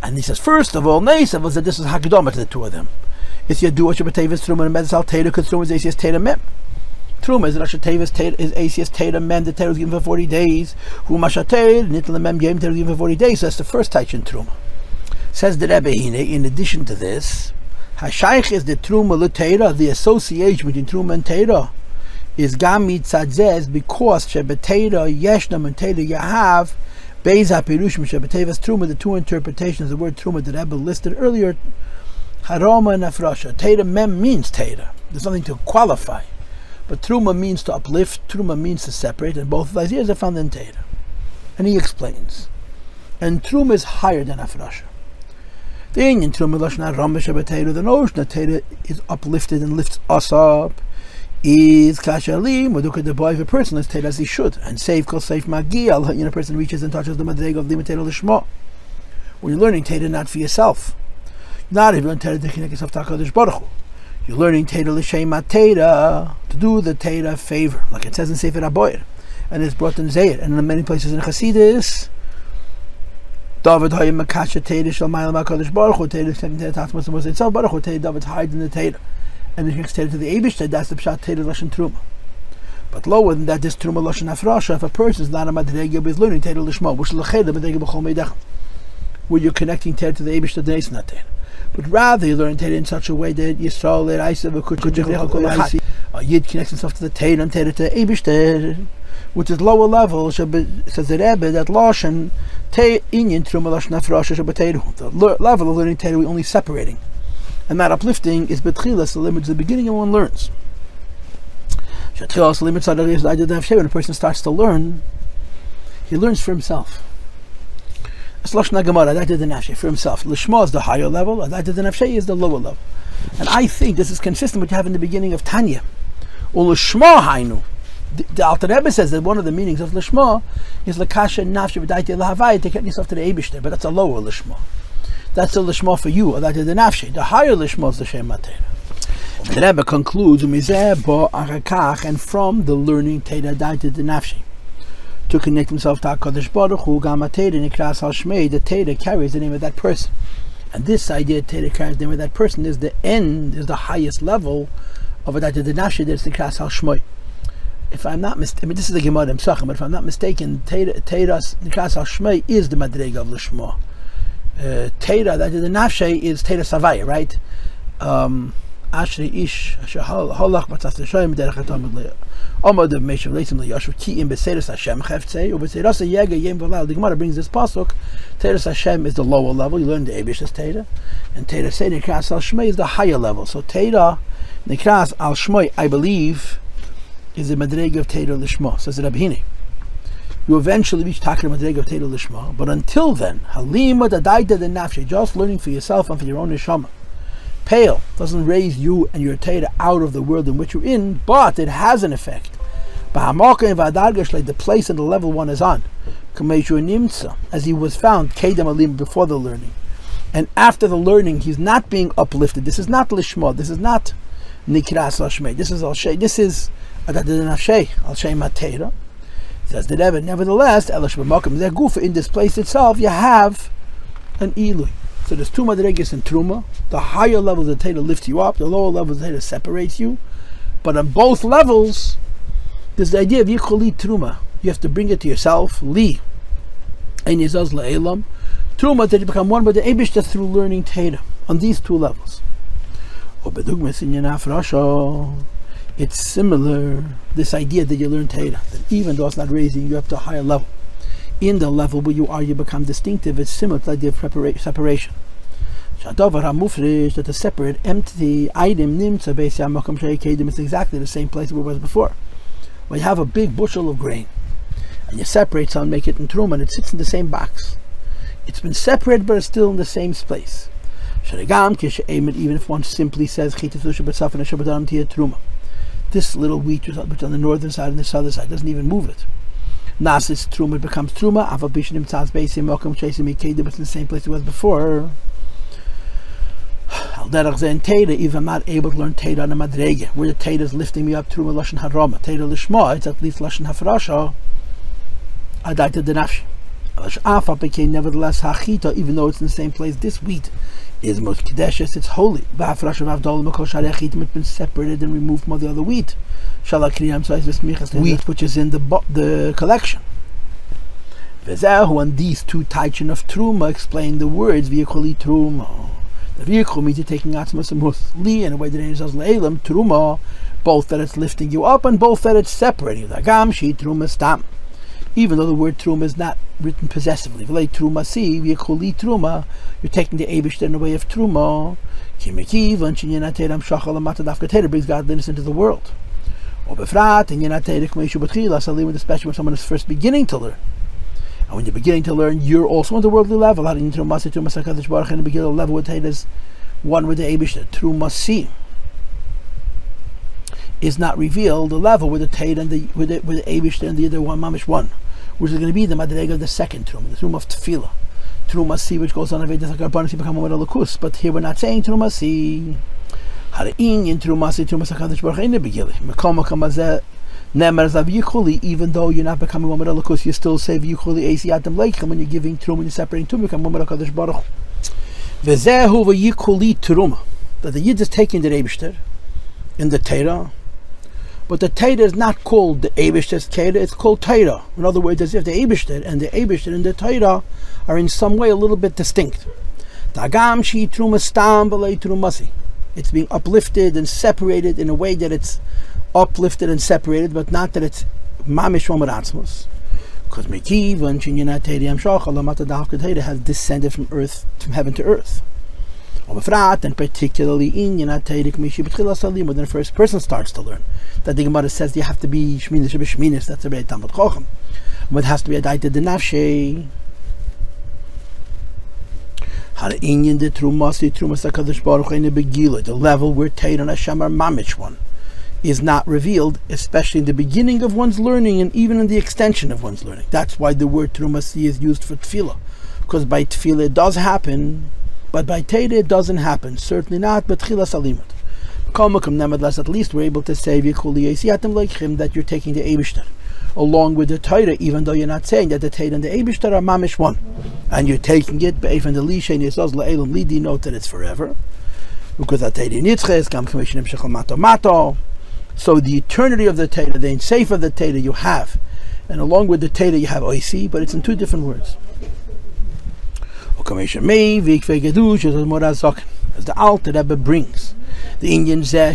And he says, first of all, Neisa was that this is Hakadoma to the two of them. It's Yadua Shabbatevis Truma and Metzal Teira, because Truma is ACS Teira Mem. Truma is Rashatevis is ACS Teira Mem, the Teira is given for 40 days. Who Mashateir, Nitla Mem Yem, Teira is given for 40 days. So that's the first Taich in Truma. Says the Rebbe, in addition to this, Hashaych is the Truma L'Teira, the association between Truma and Teira, is Gami Tzadzez, because Shabbateira Yeshnam and Teira Yahav, Beza Pirushim Shabbatevas Truma, the two interpretations of the word Truma that Rebbe listed earlier, Haroma and Afrasha. Teira Mem means Teira. There's nothing to qualify. But Truma means to uplift, Truma means to separate, and both of those ideas are found in Teira. And he explains. And Truma is higher than Afrasha. The Indian Truma Lashna Rama Shabbateira, the notion that Teira is uplifted and lifts us up, is kashalim Maduka the boy of a person is Teira as he should, and safe kol safe magial, a person reaches and touches the madrega of limited lishma. When you're learning Teira not for yourself, not if you learn Teira to connect yourself to HaKadosh Baruch Hu. You're learning Teira l'shem Teira, to do the Teira favor, like it says in Sefer HaBoyer, and it's brought in Zayir, and in many places in Chassidus. David Hayim Makasha Teira Shal Ma'alam HaKadosh Baruch Hu, Teira second Teira Tatzmas was itself Baruch Hu, Teira David hides in the Teira. And it connects Teira to the Eibishter, that's the Pshat Teira Lashon Truma. But lower than that, this Truma Lashon Afrasha, if a person is not a Madrega, but is learning Teira Lishma, which is L'cheda Madrega B'chol Meidach, where you're connecting Teira to the Eibishter, then it's not Teira. But rather, you learn Teira in such a way that Yisrael, a Yid connects himself to the Teira and Teira to the Eibishter, which is lower level, says the Rebbe, that Lashon, Inyan Truma Lashon Afrasha, Shabbateira. The level of learning Teira, we're only separating. And that uplifting is betchilas, the limit, the beginning, and one learns. When a person starts to learn, he learns for himself. That's Lashon HaGemara, for himself. Lishma is the higher level, is the lower level. And I think this is consistent with what you have in the beginning of Tanya. Lishma hainu. The Alter Rebbe says that one of the meanings of Lishma is Lakasha Nafshe B'daiti Lahavai, to get yourself to the Eibishter, but that's a lower Lishma. That's the lishma for you, or that is the nafshi. The higher lishma is the shem Teira. The Rebbe concludes, and from the learning Teira daita the nafshi, to connect himself to HaKadosh Baruch Hu, Gama Teira Nikras Al Shmei, the Teira carries the name of that person. And this idea, Teira carries the name of that person, is the end, is the highest level of that the nafshi, that's the Nikras Al Shmei. If I'm not mistaken, this is the Gemara in Psachim, but if I'm not mistaken, Teira's Nikras Al Shmei is the madrega of lishma. Teira, that is the nafshe, is Teira Savaya, right? Ashri Ish, Holach, Batas Hashem, Derech Hatamid Leah. Omad of Meshav Leitzim Leyashu, Ki in Beseres Hashem, Cheftzei, Ubeseirasa Yega, Yem Valal. The Gemara brings this pasuk. Teira Hashem is the lower level, you learn the Ebish as Teira. And Teira Sei Nikras Al Shmei is the higher level. So Teira Nikras Al Shmei, I believe, is the madrega of Teira Lishma, says the Rabbi Hine. You eventually reach Takra Madrega of Teira Lishma, but until then, Halima Dadaita the Nafshi, just learning for yourself and for your own neshama. Pale doesn't raise you and your Teira out of the world in which you're in, but it has an effect. The place and the level one is on, as he was found, Kedem Alim, before the learning. And after the learning, he's not being uplifted. This is not Lishma, this is not Nikras Lashmei, this is Al-Shei, this is Adad Nafshei, Al-Shei Mateira. Says the Rebbe, nevertheless, in this place itself, you have an Eloi. So there's two madregas in Truma. The higher levels of Teira lift you up, the lower levels of Teira separates you. But on both levels, there's the idea of Yicholi Truma. You have to bring it to yourself, Li. And Yizaz La'elam. Truma, that you become one with the Eibishter through learning Teira. On these two levels. It's similar, this idea that you learn Teira, that even though it's not raising you up to a higher level, in the level where you are, you become distinctive. It's similar to the idea of separation. That the separate, empty item is exactly the same place where it was before. When you have a big bushel of grain, and you separate some, make it in Truma, and it sits in the same box. It's been separated, but it's still in the same place. Even if one simply says, this little wheat which on the northern side and the southern side doesn't even move it. Nasis Truma becomes Truma. Ava Bishnim Tzaz Beisim Mokum Chasing Mikeda, but in the same place it was before. Al Derech Zen Teda, if I'm not able to learn Teda on a Madrege, where the Teda is lifting me up Truma Lashon Haroma. Teda Lishma, it's at least Lashon Hafrasha. Adaita Denafshi. Afa became nevertheless Hachita, even though it's in the same place. This wheat is most Kadeshes, it's holy. Va'afrasha Vavdol Makol Shari Achitim, it's been separated and removed from the other wheat. Shalakriyam Sais Vesmichas, wheat which is in the collection. Vezahu, and these two taichin of Truma explain the words V'yicholi Truma. The v'yikhu means you're taking Atzmas and Musli in a way that it says Le'elam Truma, both that it's lifting you up and both that it's separating you. Dagam Shi Truma Stam. Even though the word Truma is not written possessively. V'lei Truma Si, V'yicholi Truma, you're taking the Eibishter in the way of Truma. Kimekiv, Anshinyanateiram Shachal Amata Dafkateiram brings godliness into the world. Or befrat, and Yanateirik Meishu B'tchila, Salim, especially when someone is first beginning to learn. And when you're beginning to learn, you're also on the worldly level. How do you Truma Si, Truma Sakadish Baruch, and the beginning level with Tate is one with the Eibishter. Truma Si is not revealed, the level with the Tate and the Eibishter and the other one, Mamish one, which is going to be the Madrega of the second Truma, the Truma of Tefillah. Truma Si, which goes on Avedas Korbanos, you become a Lakus. But here we're not saying Truma Si. Hara'inyin Truma Si, Truma Sakadish Baruch in the beginning. Even though you're not becoming one with Lakus, you still say V'yichuli Eisiyatim Leichim when you're giving Truma and you're separating Truma, you become one with HaKadosh Baruch. V'zehu V'yichuli Truma. That the Yid is taking the Eibishter in the Torah. But the Torah is not called the Eibishter's Torah, it's called Torah. In other words, as if the Eibishter and the Eibishter and the Torah are in some way a little bit distinct. Dagam Shi Truma Stam B'lei Trumasi. It's being uplifted and separated in a way that it's uplifted and separated, but not that it's Mamish Romer Atzmos. Because Mekiv and Shinyanat Teiriam Shachal Amata Dafka Torah has descended from heaven to earth. And particularly in Yanateirik Mishi B'tchila Salim, when the first person starts to learn. That the Gemara says you have to be Shminis Shminis, that's a very Talmud Chochem. But it has to be a Daita de Nafshe. Hara'inyan de Trumasi, Trumas HaKadosh Baruch in the Begila, the level where Teir and Hashem are Mamish one, is not revealed, especially in the beginning of one's learning and even in the extension of one's learning. That's why the word Trumasi is used for Tefillah. Because by Tefillah it does happen, but by Teira it doesn't happen. Certainly not, but Tchila Salimat. Nevertheless, at least we're able to say that you're taking the Eibishter along with the Torah, even though you're not saying that the Torah and the Eibishter are Mamish one. And you're taking it, Be'efan the Lisha, and Yisaz La'elam Lidi, note that it's forever. Because the Torah Nitzches, Gam Commission Shechel Mato Mato. So the eternity of the Torah, the Insafe of the Torah you have, and along with the Torah you have Oisi, but it's in two different words. As the Alter Rebbe brings the Indian Zeh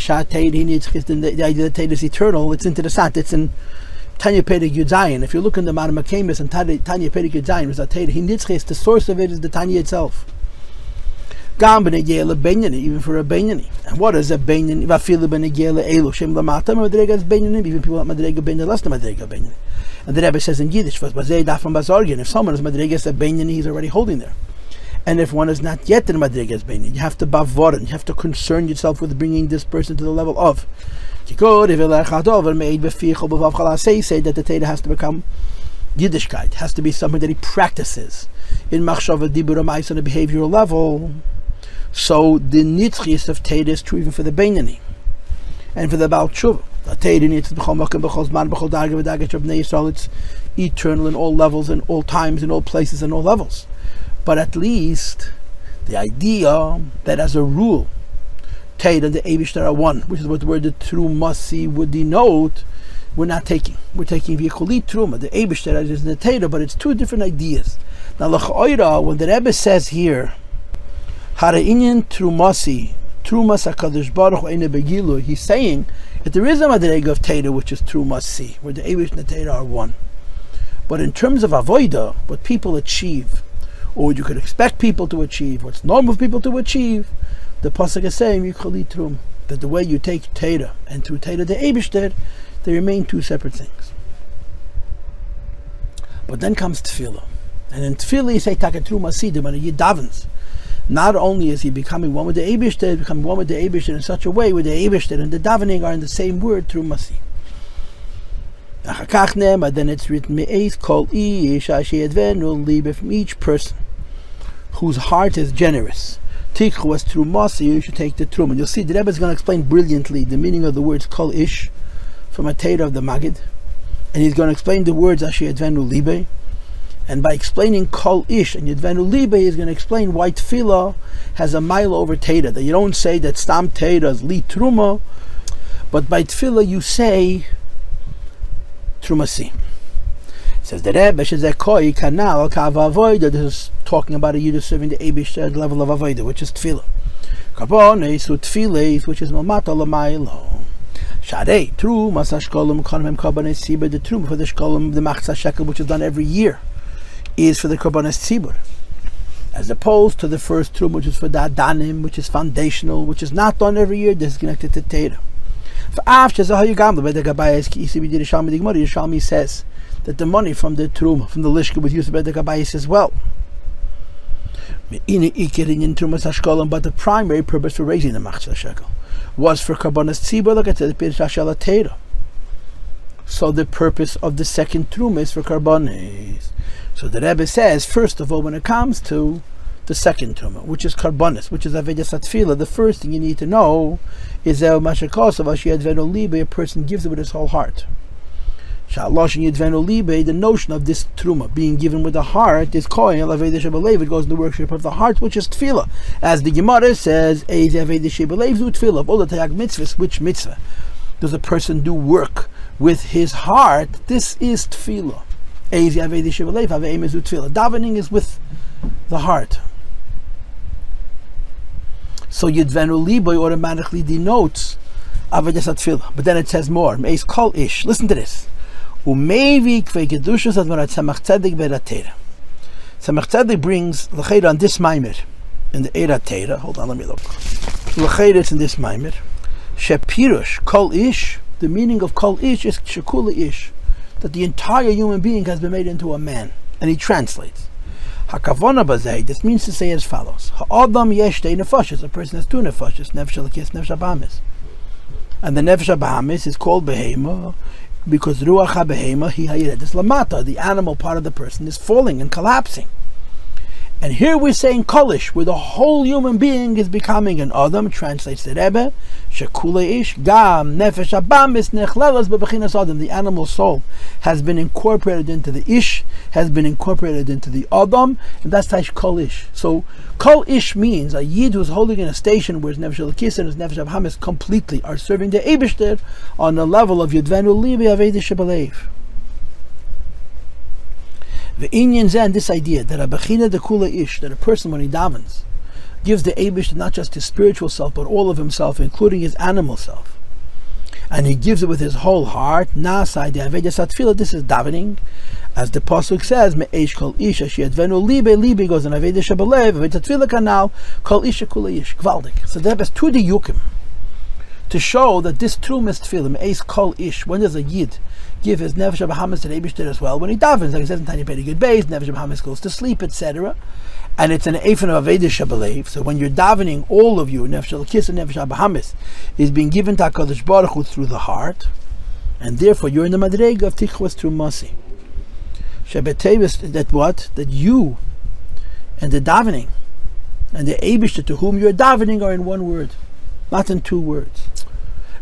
the idea that Torah is eternal, it's interessant. It's in Tanya Perek Yud Zayin. If you look in the Mar Makemis and Tanya Perek Yud Zayin, is that Torah Hinitzches, the source of it is the Tanya itself. Gam b'negela benyani, even for a benyani. And what is a benyani? Vafila b'negela elu shem lamata madrega is benyani. Even people at madrega benyani, less than madrega benyani. And the Rebbe says in Yiddish, "Vazei dafam bazargin." If someone is madrega a benyani, he's already holding there. And if one is not yet in madrega benyani, you have to bavoren. You have to concern yourself with bringing this person to the level of. Say that the Torah has to become Yiddishkeit, has to be something that he practices in machshava dibur ma'is on a behavioral level. So the nitzchias of Torah is true even for the Beinani and for the Baal Tshuva. It's eternal in all levels, in all times, in all places, in all levels. But at least the idea that as a rule Torah and the Eibishter are one, which is what the word the Trumasi would denote, we're not taking. We're taking v'yicholi Truma, the Eibishter is in the Torah, but it's two different ideas. Now l'cha'oira, when the Rebbe says here, Hara'inyan Trumasi, Trumas HaKadosh Baruch Hu Eine Begilu, he's saying that there is a madrega of Torah which is Trumasi, where the Eibishter and the Torah are one. But in terms of avoida, what people achieve, or what you could expect people to achieve, what's normal for people to achieve, the Pasuk is saying v'yicholi Trum, that the way you take Torah and through Torah the Eibishter, they remain two separate things. But then comes Tefillah. And in Tefillah you say Takatruma Sidim, when he davens. Not only is he becoming one with the Eibishter, he's becoming one with the Eibishter in such a way where the Eibishter and the davening are in the same word, Trumasi. Then it's written from each person whose heart is generous. Tikuv was Trumasi, you should take the Truma. You'll see the Rebbe is going to explain brilliantly the meaning of the words Kol Ish from a Torah of the Maggid, and he's going to explain the words Achei Temimim. And by explaining Kol Ish and Yidvenu Libe, he's going to explain why Tefillah has a mile over Torah. That you don't say that Stam Torah is Li Truma, but by Tefillah you say Trumasi. Says the Rebbe, Shezekoi Kanal Kava Avoida. This is talking about a Yidus serving the Eibush level of Avoida, which is Tefillah. Korbanos Utfiles, which is Malmata Lamaylo. Shadei Truma Sashkolum Konmem Korbanos Tzibur. The Truma for the Shkolum, the Machsa Shekel, which is done every year, is for the Korbanos Tzibur, as opposed to the first Truma, which is for the Adanim, which is foundational, which is not done every year. This is connected to Torah. The Yerushalmi says that the money from the Truma, from the Lishka, was used by the Gabayis as well. But the primary purpose for raising the Machzah Shekel was for Korbanos Tzibur, like I said, the Pirshashal Torah. So the purpose of the second Truma is for Korbanos. So the Rebbe says, first of all, when it comes to the second Truma, which is Korbanos, which is Avedas Tefillah, the first thing you need to know is that a person gives it with his whole heart. The notion of this Truma being given with the heart is kohen Avedas Shebelev. It goes in the worship of the heart, which is Tefillah. As the Gemara says, Avedas Shebelev zu Tefillah. Of all the Tayag mitzvahs, which mitzvah does a person do work with his heart? This is Tefillah. Davening is with the heart. So Yidvenu Liboy automatically denotes Avodas Tefillah. But then it says more. Meis Kol Ish. Listen to this. Umevi Kvei Kedushas Admarat Tzemach Tzedek Be'erat Torah. Tzemach Tzedek brings l'chayda on this maimer in the Erat Torah. Hold on, let me look. L'chayda is in this maimer. Shepirush Kol Ish. The meaning of Kol Ish is Shekula Ish, that the entire human being has been made into a man. And he translates Hakavona Bazei. This means to say as follows: Ha'adam yesh tei nefashos. A person has two nefashos, nefesh elokis, nefesh habahamis. And the nefesh habahamis is called behema because ruach habehema hi hayiredus lamata. The animal part of the person is falling and collapsing. And here we're saying kolish, where the whole human being is becoming an adam. Translates the Rebbe, shekula ish gam nefesh habahamis nechlelas bebechinas adam. The animal soul has been incorporated into the ish, has been incorporated into the adam, and that's taish kol ish. So kol ish means a yid who's holding in a station where his nefesh elokis and his nefesh habahamis completely are serving the Eibishter on the level of Yidvenu Libe Avedas Shebelev. The Inyan Zen, this idea that a bechina de kula ish, that a person when he davens gives the Eibishter not just his spiritual self but all of himself, including his animal self, and he gives it with his whole heart. Nasai de Avedas Tefillah. This is davening, as the pasuk says, me'esh kol ish asher yidvenu libe goes on Avedas Shebelev, Avedas Tefillah kanal kol ish kula ish gvaldik. So there is two diyukim to show that this true is tefillah, me'esh kol ish. When does a yid give his nefesh habahamis to the Eibishter as well? When he davens, like it says in Tanya Peri Good Beis, nefesh habahamis goes to sleep, etc. And it's an eifin of Avedas Shebelev. So when you're davening, all of you, nefesh elokis and nefesh habahamis, is being given to HaKadosh Baruch Hu through the heart, and therefore you're in the madrega of tikuv trumasi. Shebetevis, that what? That you and the davening and the Eibishter to whom you're davening are in one word, not in two words.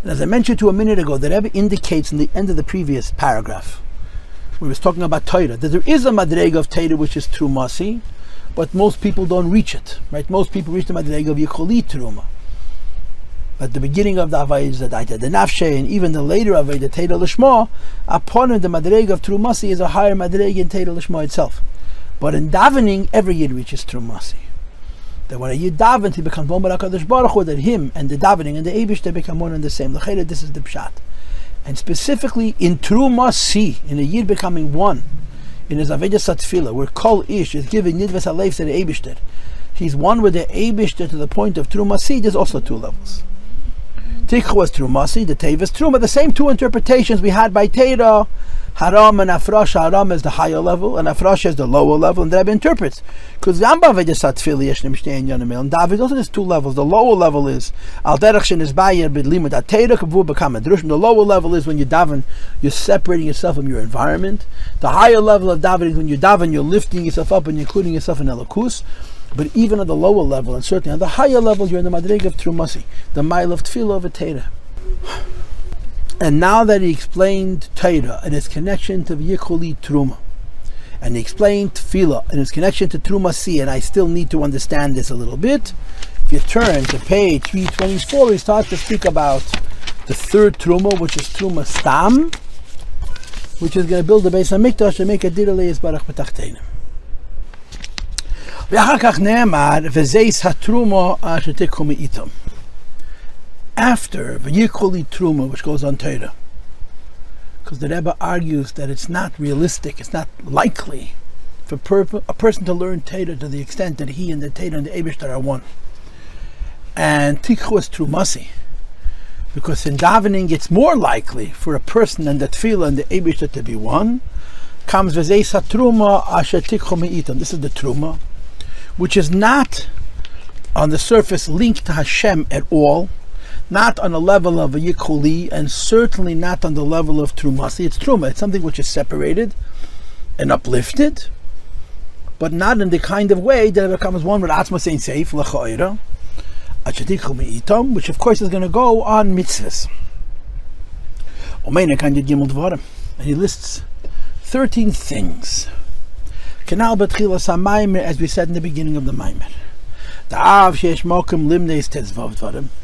And as I mentioned to a minute ago, the Rebbe indicates in the end of the previous paragraph, when he was talking about Torah, that there is a madrega of Torah which is trumasi, but most people don't reach it. Right? Most people reach the madrega of yicholi teruma. At the beginning of the Avayah is the nafshe, and even the later Avayah, the Torah Lishma, upon it, the madrega of trumasi is a higher madrega in Torah Lishma itself. But in davening, every yid reaches trumasi. That when a yid davens, he becomes one with HaKadosh Baruch Hu, that him and the davening and the Eibush, they become one and the same. L'chayda, this is the pshat. And specifically in trumasi, in a yid becoming one, in his Avedas Tefillah, where kol ish is giving nidvas aleif to the Eibishter, he's one with the Eibishter to the point of trumasi. There's also two levels. Tikuv was trumasi, the Tev is truma. The same two interpretations we had by Torah Haram and Afrasha. Haram is the higher level, and Afrasha is the lower level, and the Rebbe interprets. Because and David also has two levels. The lower level is Al Derech is Bayer B'Limud HaTeirah K'vu B'Kam Adrushim. The lower level is when you daven, you're separating yourself from your environment. The higher level of davening is when you daven, you're lifting yourself up and you're including yourself in Elokus. But even at the lower level, and certainly at the higher level, you're in the Madrig of Trumasi, the mile of Tefillah of a Torah. And now that he explained Torah and its connection to v'ikhu Truma, and he explained Tefillah and its connection to Trumasi, and I still need to understand this a little bit. If you turn to page 324, he starts to speak about the third Truma, which is Truma Stam, which is going to build the Beis HaMikdash and make a Diralei Yisbarach B'Tachtenim. ואחר כך נאמר, וזאת התרומה אשר תקחו מאיתם. After ויקחו Truma, which goes on Torah, because the Rebbe argues that it's not realistic, it's not likely for a person to learn Torah to the extent that he and the Torah and the Eibishter are one. And Tikhu is Trumasi, because in davening it's more likely for a person and the Tefillah and the Eibishter to be one. Comes v'zeis hatruma asher tikchu me'itam. This is the Truma, which is not on the surface linked to Hashem at all, not on the level of a Yikhuli, and certainly not on the level of Trumasi. It's Truma, it's something which is separated and uplifted, but not in the kind of way that it becomes one with Atzma Sein Seif, L'cha'ira, Achatikhu Me'itam, which of course is going to go on Mitzvos. And he lists 13 things. Canal Betchilas HaMaimer, as we said in the beginning of the Maimer.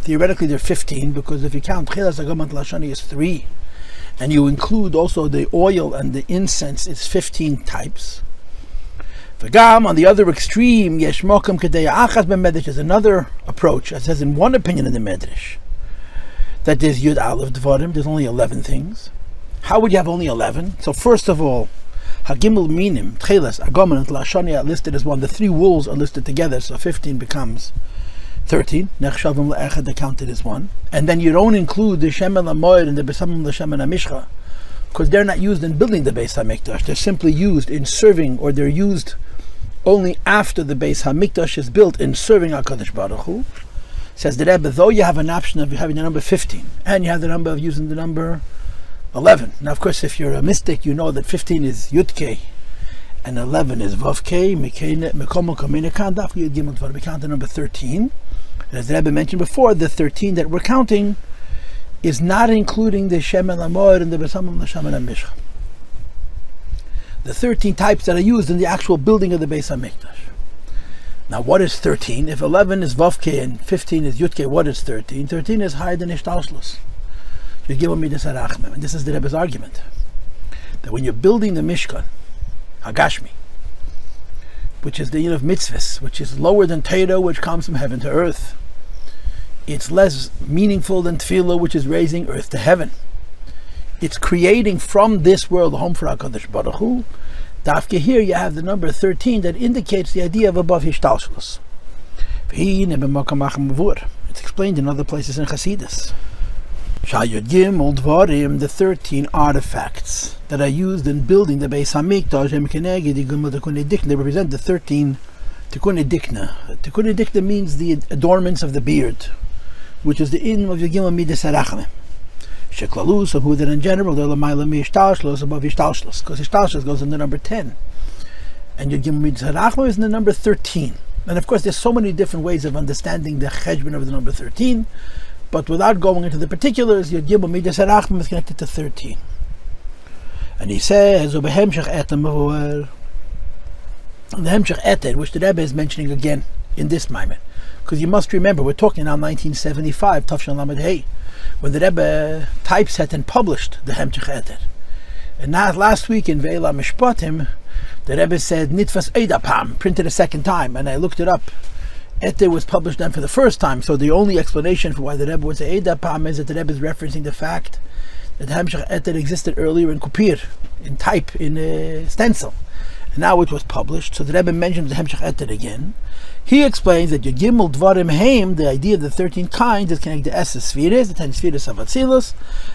Theoretically there are 15, because if you count Chilas Hagam Lashani is 3, and you include also the oil and the incense, it's 15 types. V'gam, on the other extreme, Yesh Mokum Kedei Achas BeMedrash is another approach, as says in one opinion in the Medrash, that there's Yud Aleph Dvarim, there's only 11 things. How would you have only 11? So first of all, Hagimel Minim, Tchelas, Agomen, and Lashani are listed as one. The 3 wolves are listed together, so 15 becomes 13. Nechshavim Le'echad, are counted as 1. And then you don't include the Shemen HaMoed and the Besamim L'Shemen HaMishcha, because they're not used in building the Beis HaMikdash. They're simply used in serving, or they're used only after the Beis HaMikdash is built in serving HaKadosh Baruch Hu. Says the Rebbe, though you have an option of having the number 15, and you have the number of using the number 11. Now, of course, if you're a mystic, you know that 15 is Yud-K and 11 is Vav-K. We count the number 13. And as the Rebbe mentioned before, the 13 that we're counting is not including the Shemen HaMoed and the Besamim L'Shemen HaMishcha. The 13 types that are used in the actual building of the Beis HaMikdash. Now, what is 13? If 11 is Vav-K and 15 is Yud-K, what is 13? 13 is higher than Ishtalshlus. And this is the Rebbe's argument, that when you're building the Mishkan, Hagashmi, which is the yin of Mitzvos, which is lower than Torah, which comes from heaven to earth, it's less meaningful than Tefillah, which is raising earth to heaven. It's creating from this world a home for HaKadosh Baruch Hu. Dafke here you have the number 13 that indicates the idea of above Hishtalshlus. It's explained in other places in Chassidus. The 13 artifacts that are used in building the Beis HaMikdash, they represent the 13 Tikkun Dikna. Tikkun Dikna means the adornments of the beard, which is the in of Yagim Midas Harachmim. Shekels, who that in general, they're Lamaila Mi Ishtalshlos, above Ishtalshlos, because Ishtalshlos goes in the number 10. And Yagim Midas Harachmim is in the number 13. And of course, there's so many different ways of understanding the cheshbon of the number 13. But without going into the particulars, Yod Gimel Midas Harachmim is connected to 13. And he says, the Hemshech Eter, which the Rebbe is mentioning again in this Maimer. Because you must remember, we're talking now 1975, Tafshan Lamed Hey, when the Rebbe typeset and published the Hemshech Eter. And now last week in Ve'ela Mishpatim, the Rebbe said, Nitfas Eidapam, printed a second time, and I looked it up. Eter was published then for the first time, so the only explanation for why the Rebbe would say Eidapam is that the Rebbe is referencing the fact that Hemshech Eter existed earlier in Kopir, in type, in stencil. and now it was published. So the Rebbe mentions the Hemshech Eter again. He explains that Yud Gimel Dvarim Heim, the idea of the 13 kinds, is connected to Esses Spheres, the 10 Spheres of Atzilus,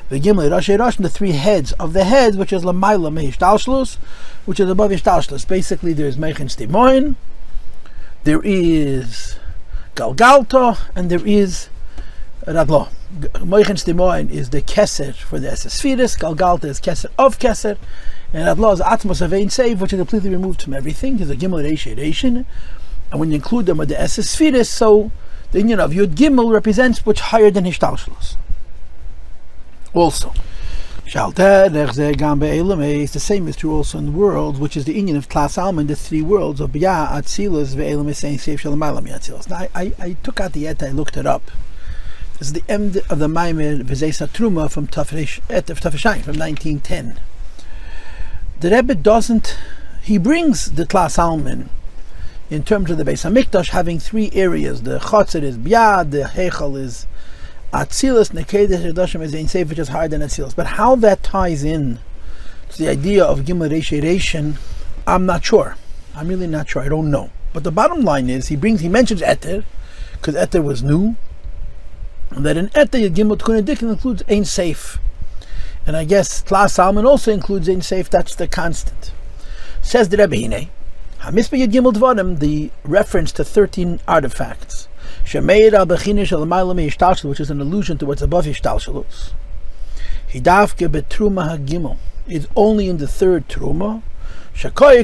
the Gimel Rashi Rosh, the 3 heads of the heads, which is Lamaila Mehishtalshlus, which is above Ishtalshlus. Basically, there is Machon Stimoin, there is Galgalta, and there is Radlo. Machon Stimoin is the Keser for the Esses Spheres, Galgalta is Keser of Keser, and Radlo is Atmos of Ein Seif, which is completely removed from everything. There's a Gimel Reish, and when you include them with the Esses Spheres, so the union of Yud Gimel represents which higher than Hishtalshlus. Also, it's the same is true also in the world, which is the union of Tlas Alman, the 3 worlds of Biyah, Atzilus, Ve'elam Esein Seif Shalamalam Yatzilus. Now, I took out the et, I looked it up. This is the end of the Maimer וזאת תרומה from Tafeshayim from 1910. The Rebbe doesn't, he brings the Tlas Alman in terms of the Beis HaMikdash having 3 areas. The Chotzer is Biyad, the Hechel is Atzilus, Nekedesh Hadashim is Ein Seif, which is higher than Atzilus. But how that ties in to the idea of Gimel Reish, I'm not sure. I'm really not sure. I don't know. But the bottom line is, he mentions Eter, because Eter was new, and that in Eter, Gimel Tkun Dikin includes Ein Seif. And I guess Tlas Salman also includes Ein Seif, that's the constant. Says the Rebbe Hine, the reference to 13 artifacts, which is an allusion to what's above Ishtalshalus, is only in the 3rd Truma,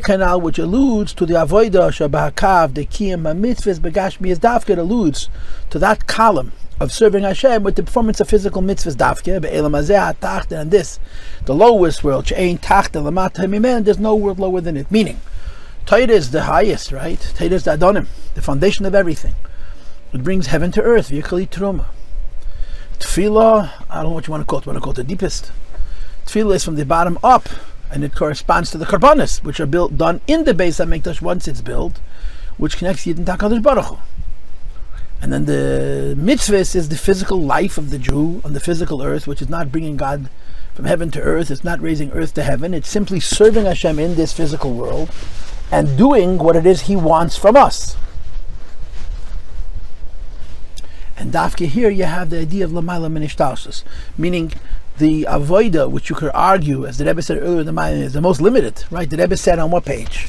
canal, which alludes to the avoida shabahakav, the kiyam mitzvahs begashmi, is dafke, alludes to that column of serving Hashem with the performance of physical mitzvahs dafke, be'elam hazeh hatacht, and this, the lowest world, she'ein tacht elamat hamimen, there's no world lower than it, meaning Torah is the highest, right? Torah is the Adanim, the foundation of everything. It brings heaven to earth, v'yikhali Torah. Tefillah, I don't know what you want to call it, the deepest. Tefillah is from the bottom up, and it corresponds to the Korbanos, which are done in the Beis HaMikdash once it's built, which connects Yid and HaKadosh Baruch Hu. And then the Mitzvos is the physical life of the Jew on the physical earth, which is not bringing God from heaven to earth, it's not raising earth to heaven, it's simply serving Hashem in this physical world, and doing what it is He wants from us. And dafke here you have the idea of Lamaila Min Ishtalshlus, meaning the avoida, which you could argue, as the Rebbe said earlier in the Maimer, is the most limited, right? The Rebbe said on what page?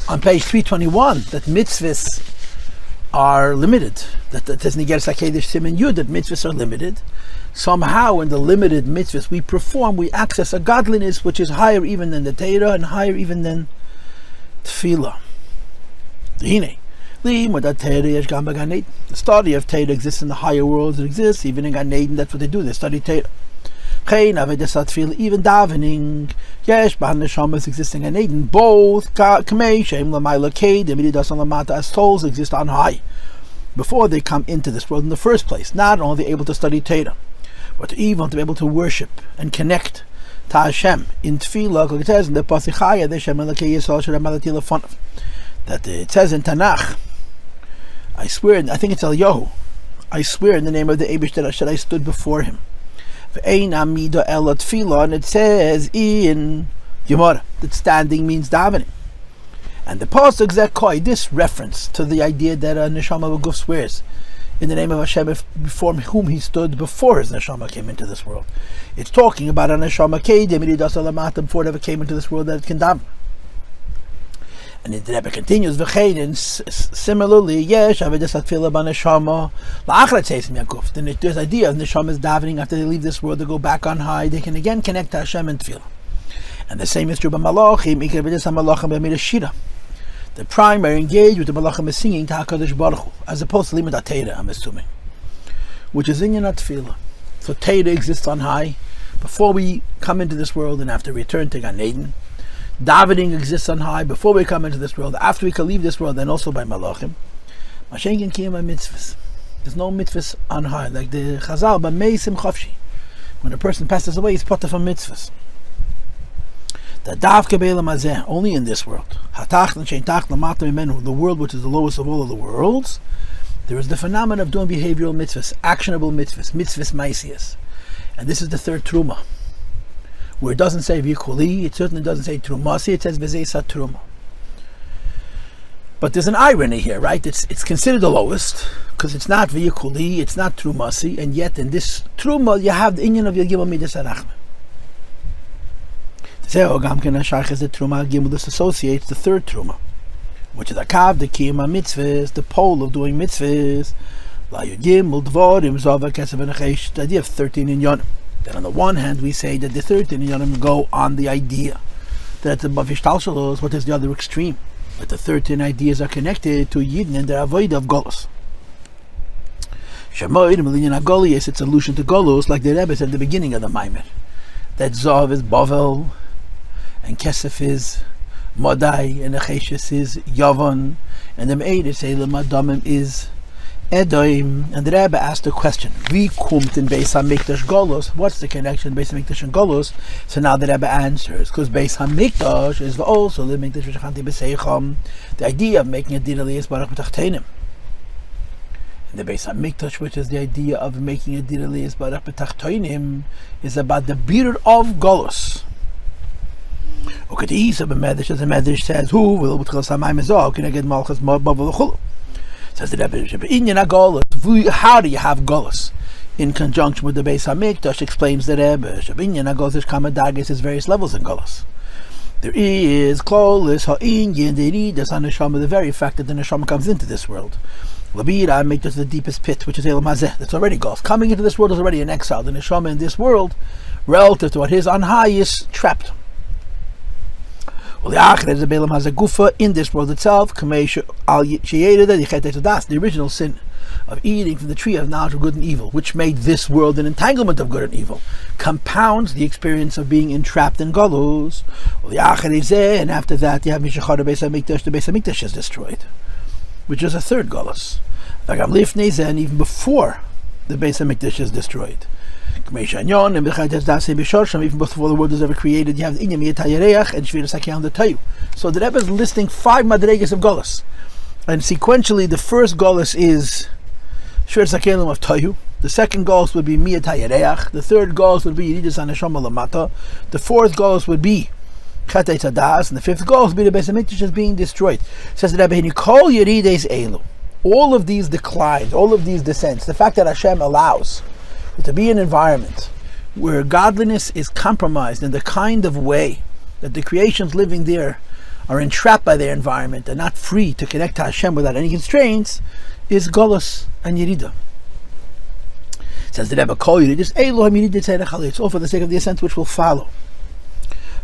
On page 321, that mitzvahs are limited. That doesn't get Sakedesh Siman Yud, that mitzvahs are limited. Somehow in the limited mitzvahs we perform, we access a godliness which is higher even than the Torah and higher even than Tefillah. The study of Torah exists in the higher worlds. It exists even in Gan Eden. That's what they do. They study Torah. Even davening, yes, Neshama existing in Eden. Both as souls exist on high before they come into this world in the first place. Not only able to study Torah, but even to be able to worship and connect to Hashem in Tefillah. Like it says in the Pasuk, that it says in Tanakh, I swear, I think it's Eliyahu, I swear in the name of the Eibush that I stood before him. And it says in Gemara that standing means davening. And the Pasuk Zekoi, this reference to the idea that a Neshama B'guf swears in the name of Hashem before whom he stood before his Neshama came into this world. It's talking about a Neshama before it ever came into this world that it can daven. And the Rebbe continues, and similarly, yes, then there's idea of Neshama's davening after they leave this world, to go back on high, they can again connect to Hashem and Tefillah. And the same is true by Malachim. The primary engaged with the Malachim is singing to HaKadosh Baruch Hu, as opposed to Limud HaTeira, I'm assuming, which is in Yonat Tefillah. So Teira exists on high before we come into this world and after we return to Gan Eden. Davening exists on high before we come into this world, after we can leave this world, and also by Malachim. Mashenkin Kiyam mitzvahs. There's no mitzvahs on high, like the Chazal, but Meisim Chavshi. When a person passes away, he's put from mitzvahs. The Davke Be'elam Hazeh, only in this world. Hatach L'Shein Tach L'Mata Mimenu, the world which is the lowest of all of the worlds. There is the phenomenon of doing behavioral mitzvahs, actionable mitzvahs, mitzvahs maisias. And this is the 3rd Truma, where it doesn't say v'yikhuli, it certainly doesn't say Trumasi, it says וזאת תרומה. But there's an irony here, right? It's considered the lowest because it's not v'yikhu, it's not trumasi, and yet in this truma you have the inyan of yagimah midas harachma. The truma gimulus associates the third truma, which is akav the kiyama mitzvahs, the pole of doing mitzvahs. The idea of 13 inyanim. Then on the one hand we say that the 13 inyanim go on the idea that above ishtalshalos, what is the other extreme? That the 13 ideas are connected to Yidden and their avoid of Golos. It's allusion to Golos, like the Rebbe said at the beginning of the Maimer. That Zov is Bovel, and Kesef is Modai, and Acheshes is Yavon, and the Me'ed is Elam Adamim is Edoim. And the Rebbe asked a question: Vi kumt in Beis HaMikdash Golos? What's the connection Beis HaMikdash and Golos? So now the Rebbe answers, because Beis HaMikdash is also the Mikdash V'Shachanti B'Seicham, the idea of making a din aliyas barach b'tachtenim. And the Beis HaMikdash, which is the idea of making a din aliyas barach b'tachtenim, is about the beard of Golos. Okay, the Isa b'Medrash, as the Medrash says, who will b'tchil samayim ezah, can I get malchus bavel l'chulu? Says the Rebbe, how do you have Golos in conjunction with the Beis HaMikdash? Explains the Rebbe, there's various levels in Golos. There is Klolis ha'inyan deridas haneshama, the very fact that the neshama comes into this world. Labira make this the deepest pit, which is Elam Hazeh. That's already Golos. Coming into this world is already an exile. The neshama in this world, relative to what is on high, is trapped. Well, the Achei Temimim has a gufa in this world itself. The original sin of eating from the tree of knowledge of good and evil, which made this world an entanglement of good and evil, compounds the experience of being entrapped in galus. Well, and after that, you have Mishkan, the Beis HaMikdash. The Beis HaMikdash is destroyed, which is a third galus. And even before the Beis HaMikdash is destroyed. Even before the world is ever created, you have the Inyam Yetayareach and Shvir Sakyan the Tayu. So the Rebbe is listing 5 madregas of Golos. And sequentially, the first Golos is Shvir Sakyan of Tayu. The second Golos would be Miyatayareach. The third Golos would be Yidis Aneshama Lamata. The fourth Golos would be Chatei Tadas. And the fifth Golos would be the Beis HaMikdash as being destroyed. Says the Rebbe, Nikol Yerides Elu. All of these declines, all of these descents, the fact that Hashem allows to be an environment where godliness is compromised in the kind of way that the creations living there are entrapped by their environment and not free to connect to Hashem without any constraints, is Golos and Yerida. Says the Rebbe, Kol Yeridis Elohim Yeridis Erechali. It's all for the sake of the ascent which will follow.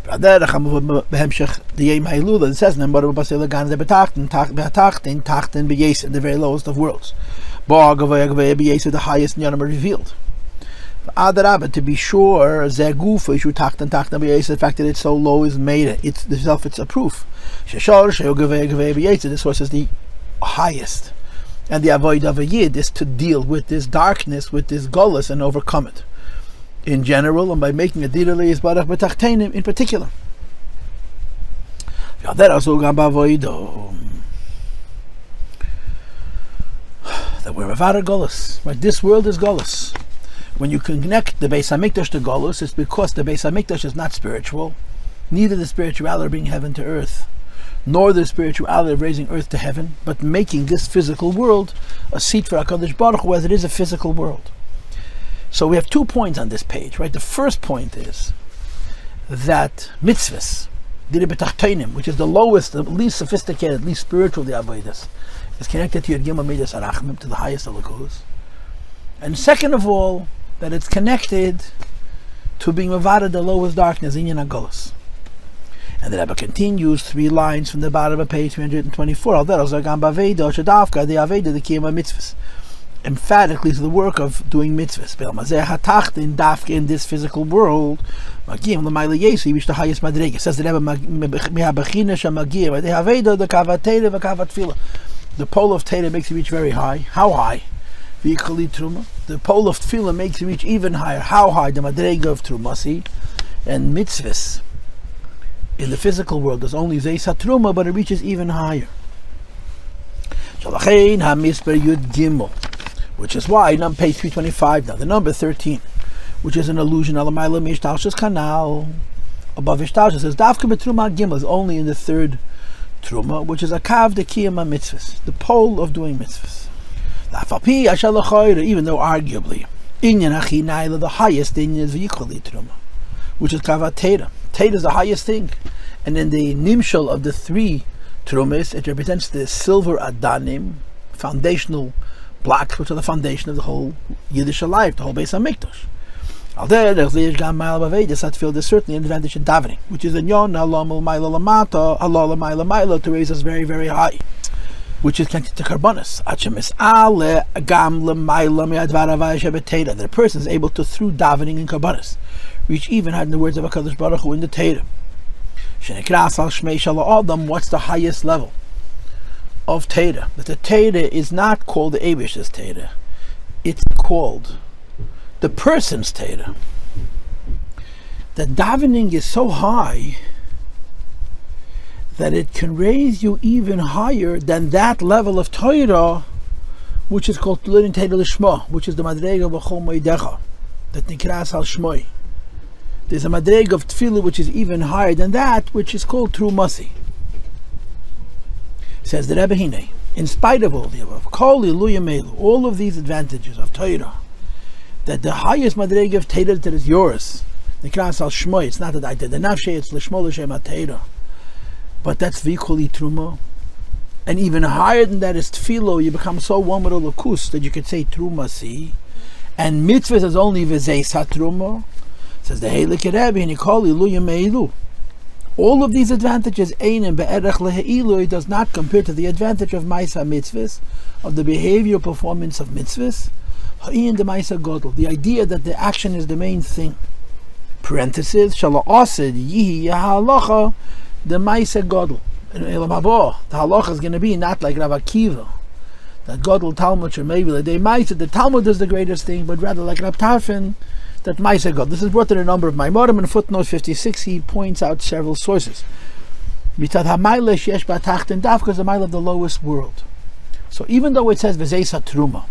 It says in the very lowest of worlds. The highest Nyanim are revealed. To be sure, the fact that it's so low is made it's a proof. The source is the highest, and the avoid of a yid is to deal with this darkness, with this gullus, and overcome it in general, and by making a dirali is barach b'tachtenim in particular. That we're avara gullus, right? This world is gullus. When you connect the Beis HaMikdash to Golus, it's because the Beis HaMikdash is not spiritual, neither the spirituality of bringing heaven to earth, nor the spirituality of raising earth to heaven, but making this physical world a seat for HaKadosh Baruch Hu as it is a physical world. So we have 2 points on this page, right? The first point is that Mitzvos, which is the lowest, the least sophisticated, least spiritual the Avodas, is connected to Yud Gimel Midas Arachmim, to the highest of Lakus. And second of all, that it's connected to being Mavada, the lowest darkness, Inyan HaGolus. And the Rebbe continues 3 lines from the bottom of page 324. Emphatically to the work of doing mitzvahs. In this physical world, you reach the highest madrega. Says the Rebbe, the pole of Torah makes you reach very high. How high? The pole of tefillah makes you reach even higher. How high? The madrega of trumati. And mitzvahs in the physical world is only zeis truma, but it reaches even higher. Which is why on page 325 now, the number 13, which is an allusion alamayla mishtalshus kanal above ishtalshus, says dafka betruma gimel is only in the third Truma, which is a kav de kiyama mitzvahs, the pole of doing mitzvahs. Even though arguably, inyan achi naila, the highest inyan is v'yikhu truma, which is kavat teda. Teda is the highest thing. And in the nimshal of the three trumas, it represents the silver adanim, foundational blocks, which are the foundation of the whole Yiddish life, the whole Beis HaMikdash. There's certainly an advantage in davening, which is in yon to raise us very, very high, which is connected to Korbanos. That the person is able to, through davening and Korbanos, reach even higher in the words of HaKadosh Baruch Hu in the Torah. What's the highest level of Torah? That the Torah is not called the Eibish's Torah, it's called the person's Torah. The davening is so high that it can raise you even higher than that level of Torah, which is called learning Torah Lishma, which is the Madrega of B'chol Moedecha, that Nikras al Shmoi. There's a Madrega of Tefillah which is even higher than that, which is called Trumati. Says the Rebbe Hine, in spite of all the above, all of these advantages of Torah, that the highest Madrega of Torah that is yours, Nikras al Shmoi, it's not that I did the Nafshe, it's Lishmo L'Shem HaTorah, but that's v'yikhu truma. And even higher than that is Tefillah. You become so one with Elokus that you could say Trumasi, and Mitzvos is only v'zeis HaTruma. Says the Heilig Rebbe, and Yikoli Luya Meilu. All of these advantages, Einim be'erech leheilu, does not compare to the advantage of Maisa Mitzvos, of the behavioral performance of Mitzvos. Ha'in de Maisa Godel, the idea that the action is the main thing. Parenthesis, Shala Osed Yihi Yahalacha, the Maisa Godel. In Elam Haba, the halacha is going to be not like Rav Akiva, that Godel Talmud Shemevila de Maisa, the Talmud is the greatest thing, but rather like Rab Tarfon, that Maisa God. This is brought in a number of Maimorim. In footnote 56, he points out several sources. Mitzad HaMaila Sheyesh B'Tachten Dafka is the mile of the lowest world. So even though it says V'zeis HaTruma,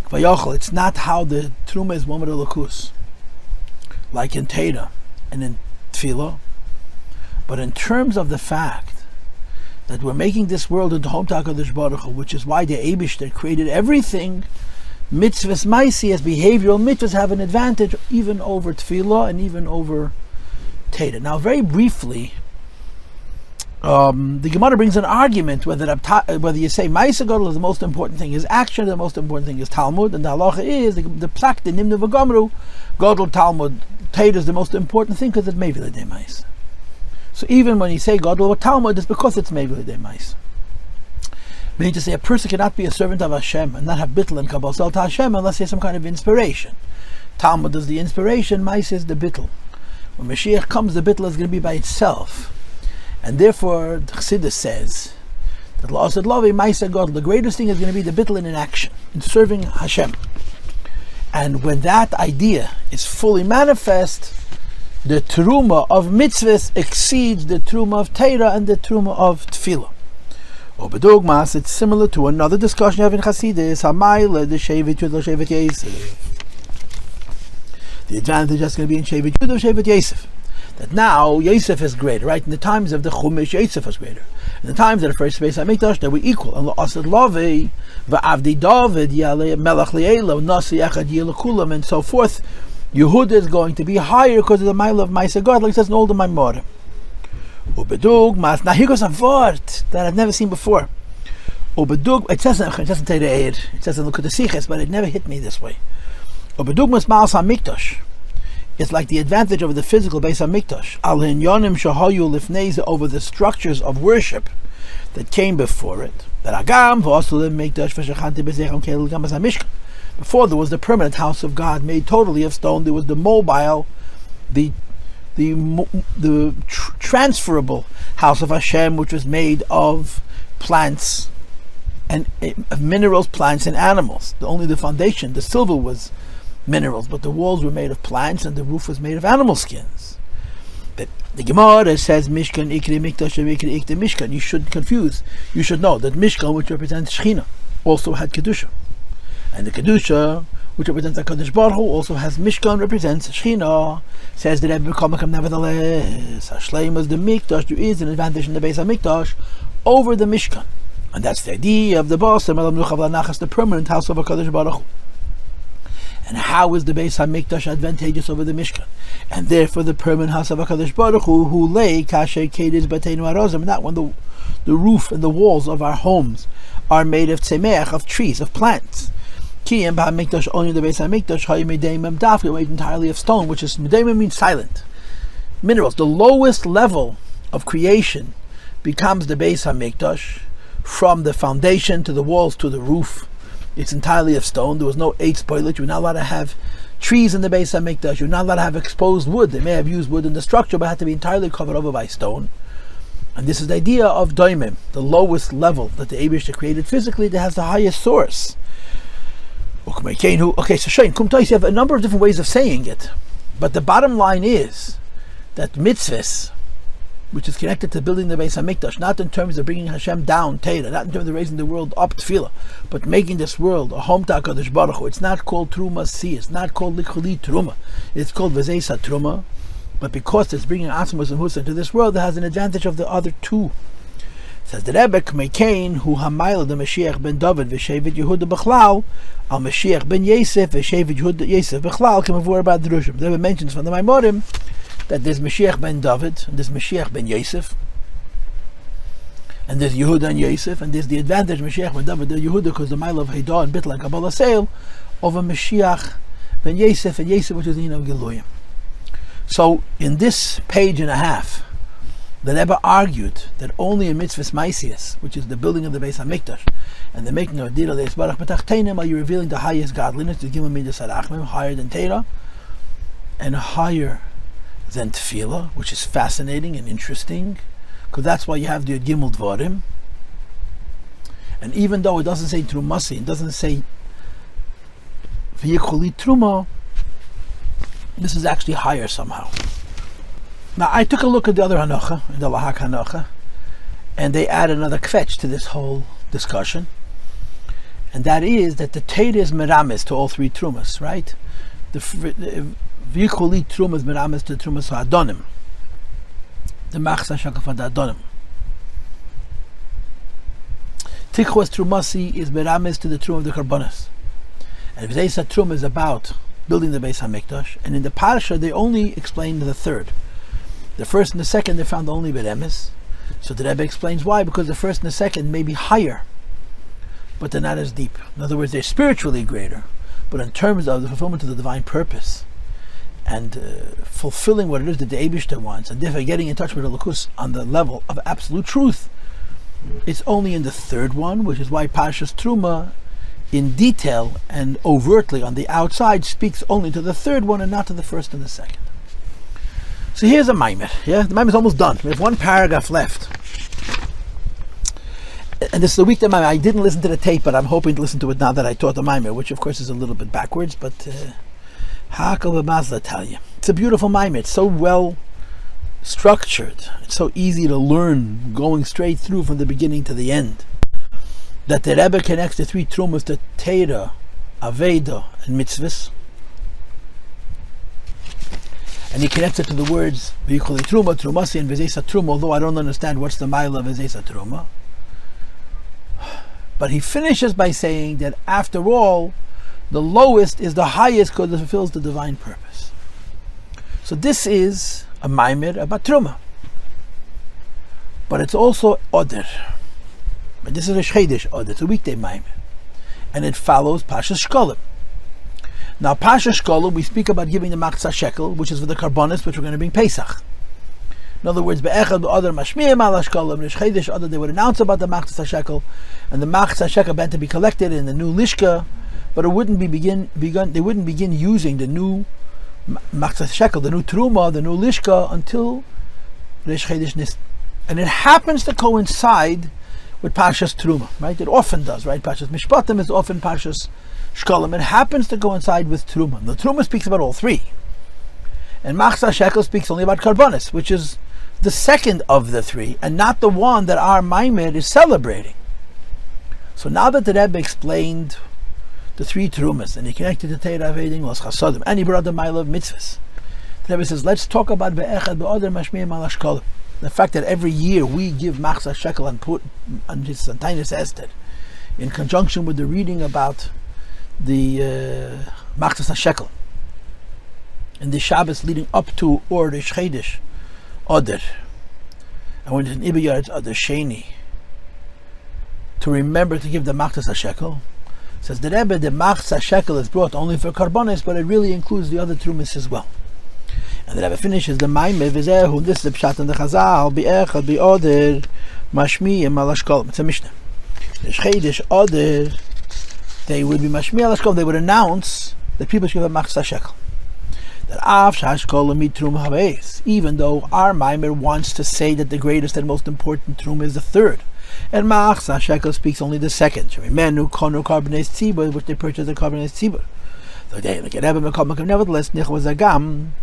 V'yochel, it's not how the Truma is one with Elokus, like in Torah and in Tefillah, but in terms of the fact that we're making this world into Home HaKadosh Baruch Hu, which is why the Eibishter created everything. Mitzvahs Maisi, as behavioral mitzvahs, have an advantage even over Tefillah and even over Torah. Now, very briefly, the Gemara brings an argument whether you say Maisa Gadol is the most important thing is action, the most important thing is Talmud, and the halacha is the plak, the Nimnu V'Gamru, Gadol Talmud, Torah is the most important thing because it's Mevila de Maisa. So even when you say Gadol or Talmud, it's because it's Mevila de Maisa. Meaning to say, a person cannot be a servant of Hashem and not have bittul and kabbalah to Hashem unless he has some kind of inspiration. Talmud is the inspiration, Maisa is the bittul. When Mashiach comes, the bittul is going to be by itself. And therefore, the Chassidus says that La'asad Lavi Maisa God, the greatest thing is going to be the bittul in action, in serving Hashem. And when that idea is fully manifest, the Teruma of Mitzvos exceeds the Teruma of Torah and the Teruma of Tefillah. Obedogmas, it's similar to another discussion you have in Chassidus, Hamayla, the Shevet Yud, Shevet Yosef. The advantage is going to be in Shevet Yud, Shevet Yosef. That now Yosef is greater, right? In the times of the Chumash, Yosef was greater. In the times of the first Beis HaMikdash, they were equal. And La'asad Lavi, Va'avdi David, Yaleh Melech Li'ela, Nasi Echad Yelakulam, and so forth. Yehuda is going to be higher because of the mile of Maisa God, like it says in all the Maimorim. Ubedugmas. Now here goes a word that I've never seen before. Ubedug. It says in Torah Eid, it says in Likkutei Sichos, but it never hit me this way. Ubedugmas Ma'as HaMikdash. It's like the advantage over the physical Beis HaMikdash. Al Hinyonim Shahayu Lifnei, over the structures of worship that came before it. That Agam V'Asulim Mikdash V'Shachanti B'Zecham Keil Gamas HaMishkan. Before there was the permanent house of God made totally of stone. There was the mobile, the transferable house of Hashem, which was made of plants and of minerals, plants, and animals. Only the foundation, the silver, was minerals, but the walls were made of plants and the roof was made of animal skins. But the Gemara says Mishkan Ikri Mikdash Ikri Ikri Mishkan. You should confuse. You should know that Mishkan, which represents Shechina, also had Kedusha. And the Kedusha which represents HaKadosh Baruch Hu, also has Mishkan, represents Shechina. Says the Rebbe, nevertheless, Hashem is the Mikdash, there is an advantage in the Beis HaMikdash over the Mishkan. And that's the idea of the Bas, the permanent house of HaKadosh Baruch Hu. And how is the Beis HaMikdash advantageous over the Mishkan? And therefore the permanent house of HaKadosh Baruch Hu, who lay kasher kedis bateinu arozim, not when the roof and the walls of our homes are made of tzemeach, of trees, of plants. Ki em b'hamikdash only the Beis HaMikdash hayu medeimim dafka, made entirely of stone, which is medeimim means silent. Minerals. The lowest level of creation becomes the Beis HaMikdash, from the foundation to the walls to the roof. It's entirely of stone. There was no eight spoilage. You're not allowed to have trees in the Beis HaMikdash. You're not allowed to have exposed wood. They may have used wood in the structure, but it had to be entirely covered over by stone. And this is the idea of doimim, the lowest level that the Eibishter created physically, that has the highest source. Okay, so Shane, Kumtais, you have a number of different ways of saying it, but the bottom line is that Mitzvos, which is connected to building the Beis HaMikdash, not in terms of bringing Hashem down, Torah, not in terms of raising the world up, Tefillah, but making this world a home to HaKadosh Baruch Hu. It's not called Trumas, it's not called Truma, it's called וזאת Truma, but because it's bringing Asmos and Husa into this world, it has an advantage of the other two. It says the Rebbe, K'meikein, hu hamayla the Mashiach ben David, v'shevet Yehuda b'chlal, al Mashiach ben Yosef, v'shevet Yehuda Yosef b'chlal, k'mavur about the Rushim. The Rebbe mentions from the Maimorim that there's Mashiach ben David, and there's Mashiach ben Yosef, and there's Yehuda and Yosef, and there's the advantage Mashiach ben David, the Yehuda, because the mile of Haidah and Bitla and Kabbalah Seil, over Mashiach ben Yosef, and Yosef, which is the name of Giluyim. So, in this page and a half, the Rebbe argued that only in Mitzvos Maisius, which is the building of the Beis HaMikdash, and the making of Dira Leis Barach B'Tachtenim, are you revealing the highest godliness, the Gimel Midas Arachmim, higher than Torah, and higher than Tefillah, which is fascinating and interesting, because that's why you have the Gimel Dvarim. And even though it doesn't say Trumasi, it doesn't say v'yikchuli Truma, this is actually higher somehow. Now, I took a look at the other Hanocha, the Lahak Hanocha, and they add another kvetch to this whole discussion, and that is that the Torah is meramis to all three Trumas, right? The v'yikchuli Truma is meramis to the Trumas Adanim, the Machsa Shakafad Adanim. Tiku's Trumasi is meramis to the Truma of the Korbanos, and וזאת Truma is about building the Beis HaMikdash, and in the Parsha they only explain the third. The first and the second they found only beremes. So the Rebbe explains why, because the first and the second may be higher, but they're not as deep. In other words, they're spiritually greater, but in terms of the fulfillment of the divine purpose and fulfilling what it is that the Eibishter wants, and therefore getting in touch with the Lakus on the level of absolute truth, it's only in the third one, which is why Parshas Truma in detail and overtly on the outside speaks only to the third one and not to the first and the second. So here's a maimer. Yeah, the maimer is almost done. We have one paragraph left, and this is the week that I didn't listen to the tape, but I'm hoping to listen to it now that I taught the maimer, which of course is a little bit backwards, but Hakel b'mazla tell you, it's a beautiful maimer. It's so well structured. It's so easy to learn, going straight through from the beginning to the end. That the Rebbe connects the three Trumas to Torah, Aveda, and Mitzvos. And he connects it to the words v'yikchuli Truma, Trumasi, and וזאת Truma, although I don't understand what's the mile of וזאת Truma. But he finishes by saying that after all, the lowest is the highest because it fulfills the divine purpose. So this is a maimer about Truma. But it's also Oder. And this is a Shchedesh Oder, it's a weekday maimer. And it follows Parshas Shkolim. Now, Parshas Shkolim, we speak about giving the Machzah Shekel, which is for the Korbanos, which we're going to bring Pesach. In other words, Be'echad Be'odar Mashmiyim Ala Shkolim, Shchedesh Oder, they would announce about the Machzah Shekel, and the Machzah Shekel meant to be collected in the new Lishka, but it wouldn't they wouldn't begin using the new Machzah Shekel, the new Truma, the new Lishka, until Rish Chedesh Nis. And it happens to coincide with Parshas Truma, right? It often does, right? Parshas Mishpatim is often Parshas Shkolim. It happens to coincide with Truma. The Truma speaks about all three. And Machzah Shekel speaks only about Korbanos, which is the second of the three, and not the one that our Maimed is celebrating. So now that the Rebbe explained the 3 terumas, and he connected the Torah Vedim was chasadim, and he brought the mile of mitzvahs. The Rebbe says, let's talk about be'echad be'odar mashmiyim al hashkolim. The fact that every year we give machzah shekel and put on his Tainis Esther in conjunction with the reading about the machzah shekel and the Shabbos leading up to or the Shchedesh Oder, and when it's an Ibiyar it's Oder Sheni, to remember to give the machzah shekel. Says the Rebbe, the machzah shekel is brought only for Korbanos, but it really includes the other trumas as well. And the Rebbe finishes the Maimed Vizehu. This is the Pshat and the Chazal. Bi'echad bi'oder mashmiyim al hashkolim. It's a Mishnah. The Shchedesh Oder, they would be mashmi al hashkolim. They would announce that people should give a machzah shekel. That av shashkolim mit truma haveis. Even though our Maimed wants to say that the greatest and most important truma is the third, and machzah shekel speaks only the second. Shemimenu konu korbanos tzibur, which they purchased the korbanos tzibur. Nevertheless,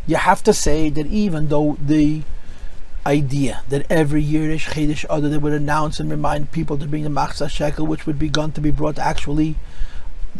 you have to say that even though the idea that every year is Chedesh Adar, they would announce and remind people to bring the machzah shekel, which would be going to be brought actually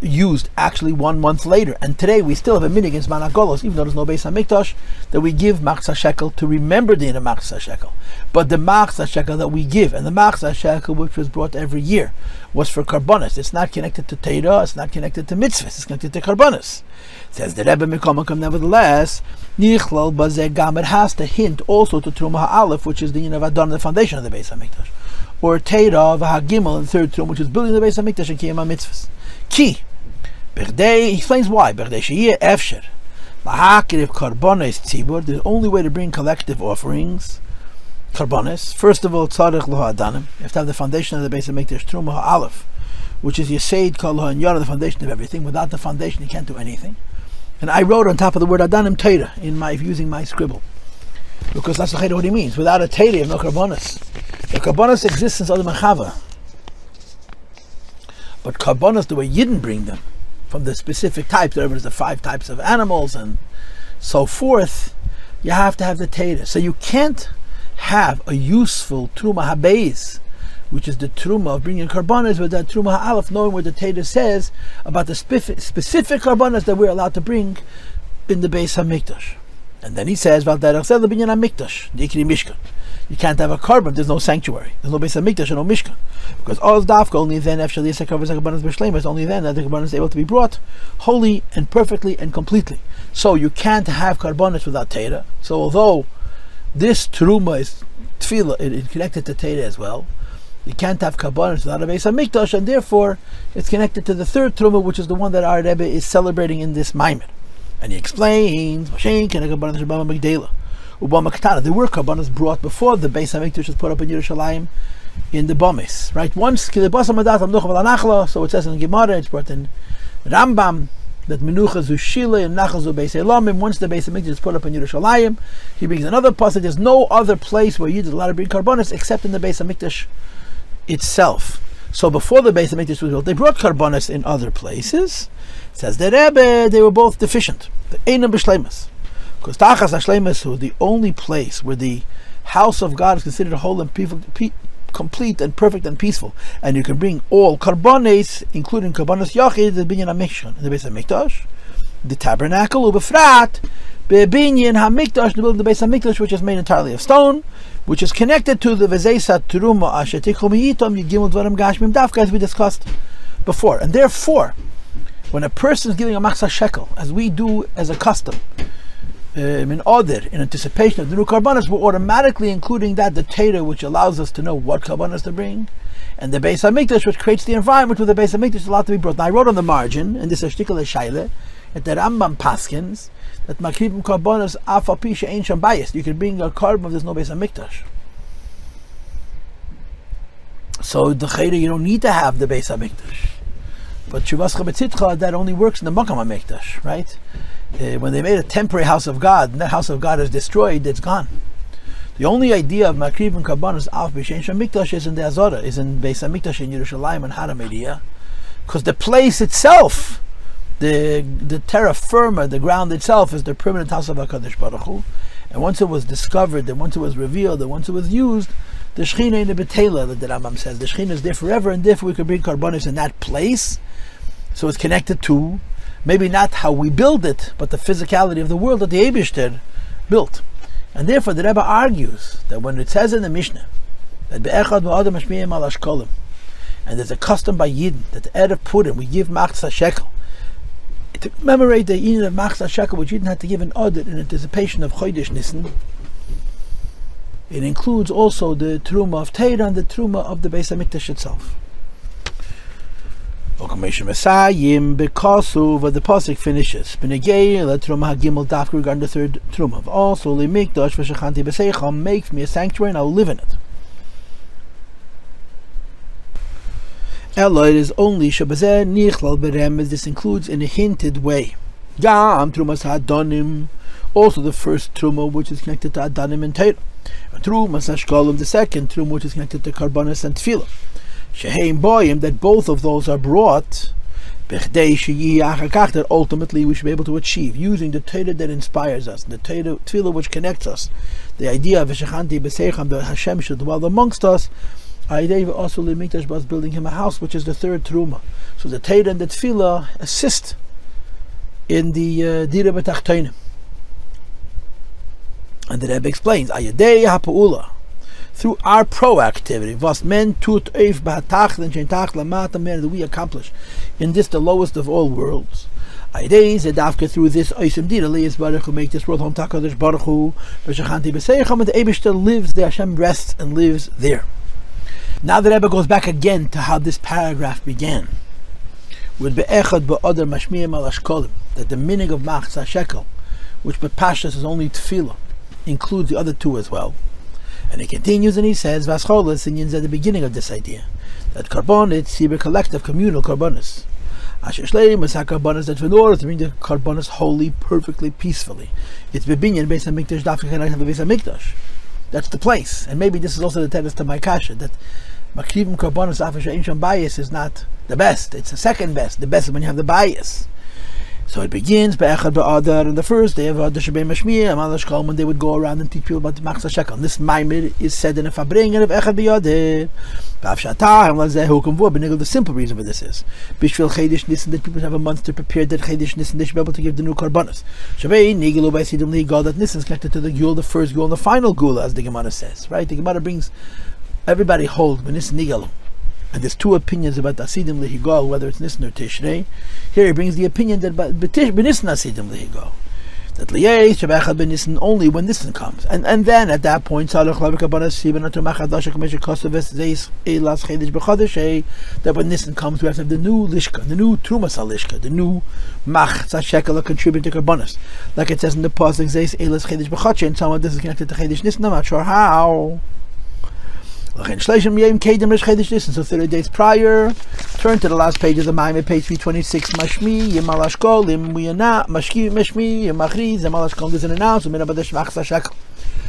used 1 month later. And today we still have a minhag in Zman HaGolos, even though there's no Beis HaMikdash, that we give machzah shekel to remember the machzah shekel. But the machzah shekel that we give, and the machzah shekel which was brought every year, was for Korbanos. It's not connected to Torah, it's not connected to Mitzvos, it's connected to Korbanos. Says the Rebbe Mekomakom, nevertheless, Nichlal Bazegam, it has to hint also to Truma HaAleph, which is the of Adanim, the foundation of the Beis HaMikdash, or Torah V'Hagimel, the third Truma, which is building the Beis HaMikdash and Kiyam HaMitzvos. Ki, Berdei, he explains why. Berdei Sheyeh Efsher Lahakiriv Korbanos Tzibur. The only way to bring collective offerings, Korbanos, first of all, Tzarech Lo Adanim. You have to have the foundation of the Beis HaMikdash, Truma HaAleph, which is Yesed Kol HaNyara, the foundation of everything. Without the foundation, you can't do anything. And I wrote on top of the word Adanim Torah using my scribble, because that's what he means. Without a Torah, you have no Korbanos. The Korbanos exists since Adam and Chava, but Korbanos, the way Yidden bring them, from the specific types, there's the 5 types of animals and so forth, you have to have the Torah. So you can't have a useful Truma HaBeis, which is the Truma of bringing Korbanos, with that Truma HaAleph, knowing what the Torah says about the specific Korbanos that we're allowed to bring in the Beis HaMikdash. And then he says, Mishkan. You can't have a korban, there's no sanctuary. There's no Beis HaMikdash and no Mishkan. Because only then, after the Korbanos, only then that the Korbanos is able to be brought wholly and perfectly and completely. So you can't have Korbanos without Torah. So although this Truma is Tefillah, it's connected to Torah as well, you can't have Korbanos without a Beis HaMikdash, and therefore it's connected to the third Truma, which is the one that our Rebbe is celebrating in this Maimed. And he explains, there were Korbanos brought before the Beis HaMikdash was put up in Yerushalayim in the Bomis, right? Once, so it says in Gemara, it's brought in Rambam, that Menucha zu Shile and Nachal zu Beis Elamim. Once the Beis HaMikdash is put up in Yerushalayim, he brings another passage. There's no other place where Yidden is allowed to bring Korbanos except in the Beis HaMikdash itself. So before the Beis HaMikdash was built, they brought Korbanos in other places. Says the Rebbe, they were both deficient. The Einam B'Shleimus. Because Tachas HaShleimus, the only place where the house of God is considered whole and complete and perfect and peaceful, and you can bring all Korbanos, including Korbanos Yachid, the Binyan HaMishkan, in the Beis HaMikdash, the tabernacle, Ubefrat, Binyan HaMikdash, the building of the Beis HaMikdash, which is made entirely of stone, which is connected to the vezesat Teruma Asher Tikuv Mi'itom Yigimel Dvarim Gashmim Dafka, as we discussed before. And therefore, when a person is giving a machzah shekel, as we do as a custom, in order, in anticipation of the new Korbanos, we're automatically including that, the Torah, which allows us to know what Korbanos to bring, and the Beis HaMikdash, which creates the environment where the Beis HaMikdash is allowed to be brought. Now I wrote on the margin, and this is Shtikal Shaila, at the Rambam Paskins, that Makribim Korbanos Afal Pi She'ein Sham Bayis. You can bring a korban if there's no Beis HaMikdash. So the Chayre, you don't need to have the Beis HaMikdash. But Shuvascha B'Tzitcha, that only works in the Makam HaMikdash, right? When they made a temporary house of God, and that house of God is destroyed, it's gone. The only idea of Makrib and Korbanos Af B'Shein Sham Mikdash is in the Azora, is in Beis HaMikdash in Yerushalayim and Haram Ediyah, because the place itself, the terra firma, the ground itself, is the permanent house of HaKadosh Baruch Hu. And once it was discovered, and once it was revealed, and once it was used, the Shechina in the Betela, that the Rambam says, the Shechina is there forever, and therefore we could bring Korbanos in that place. So it's connected to maybe not how we build it, but the physicality of the world that the Eibishter built. And therefore the Rebbe argues that when it says in the Mishnah that be'echad ba'adam mashmiyim al ashkolim, and there's a custom by Yidden that the Erev Purim we give machzah shekel to commemorate the union of machzah shekel, which Yidden had to give an audit in anticipation of Chodesh Nisan. It includes also the Truma of Torah and the Truma of the Beis Hamikdash itself. But the pasuk finishes regarding the third Truma. Also, make me a sanctuary and I'll live in it. It is only this includes in a hinted way. Adanim, also the first Truma which is connected to Adanim and Torah. The second Truma which is connected to Korbanos and Tefillah. Sheheim boyim, that both of those are brought, that ultimately we should be able to achieve using the Torah that inspires us, the Torah Tefillah which connects us, the idea of that Hashem should dwell amongst us. Also was building him a house, which is the third Truma. So the Torah and the Tefillah assist in the Dira B'Tachtonim. And the Rebbe explains, Ayadei HaPa'ula, through our proactivity, that we accomplish in this the lowest of all worlds. Through this who make this world home, the Eibishter lives there, Hashem rests and lives there. Now the Rebbe goes back again to how this paragraph began, with be'echad ba'adar mashmiyim al ashkolim, that the meaning of machzah shekel, which by Parsha is only tefillah, includes the other two as well. And he continues and he says, Vascholas Indians at the beginning of this idea, that Korbanos, collective, communal Korbanos. Korbanos, that in order to bring the Korbanos wholly, perfectly, peacefully, it's Bebinyan Beis Hamikdash, Beis Hamikdash. That's the place. And maybe this is also the tenets to my kasha, that Makrivim Korbanos After Ancient bias is not the best, it's the second best. The best is when you have the bias. So it begins be'echad ba'adar, on the first day of Adar Shebei Mashmiyah, when they would go around and teach people about the machzah shekel. This maimed is said in a fabringen of echad ba'adar. The simple reason for this is Bishvil Chodesh Nisan, that people have a month to prepare that Chodesh Nisan, they should be able to give the new Korbanos. Shebei Nigilu B'Sidim Ligal, that Nisan is connected to the Gul, the first Gul, and the final Gul, as the Gemara says. Right? The Gemara brings everybody hold when Nisan Nigalu. And there's two opinions about Asidim Lehigol, whether it's Nisan or Tishrei. Here he brings the opinion that B'Nisan Asidim Lehigol, that Liyei Shabachad B'Nisan only when Nisan comes. And then at that point, that when Nisan comes, we have to have the new Lishka, the new Trumas Lishka, the new Machzah Shekel contributing to Korbanos. Like it says in the Pasuk, Zeis Eilas Chedesh B'Chodshei, and someone this is connected to Chedesh Nisan. I'm not sure how. So 30 days prior, turn to the last page of the Maimed, page 326. Mashmi Yemal Ashkolim, we are not Mashki Mashmi Yemachri Yemal Ashkolim. There's an announcement about the Machzah Shekel.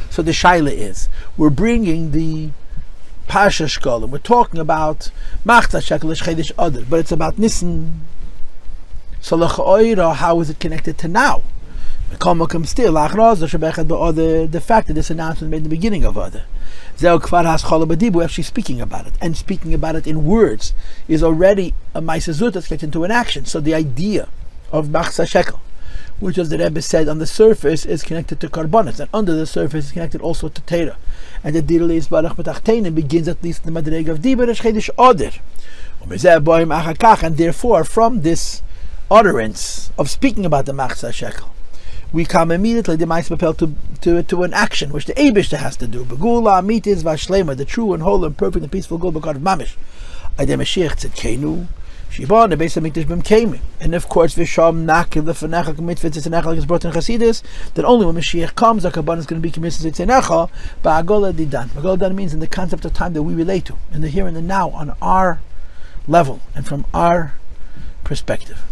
So the shaila is, we're bringing the Parsha Shkolim. We're talking about Machzah Shekel Chedesh Adar, but it's about Nisan. So l'cha'oira, how is it connected to now? Still, the fact that this announcement made in the beginning of Adar. We're actually speaking about it, and speaking about it in words is already a ma'aseh that's connected to an action. So the idea of machzah shekel, which as the Rebbe said on the surface is connected to Korbanos, and under the surface is connected also to Torah. And the Dir Leis Barach B'Tachtenim begins at least in the Madrega of Dibur Chedesh Oder. And therefore, from this utterance of speaking about the machzah shekel, we come immediately to an action which the Eibishter has to do. Begula amitis v'ashlema, the true and whole and perfect and peaceful goal b'kar mamish. Adem Mashiach tzedkenu shibon the Beis Hamikdash b'mkeimim. And of course, v'sham nakil l'fanachal k'mitzvah tzitzanecha, is brought in Chassidus that only when Mashiach comes, the Korban is going to be committed tzitzanecha ba'agola didan. Agola didan means in the concept of time that we relate to, in the here and the now, on our level and from our perspective.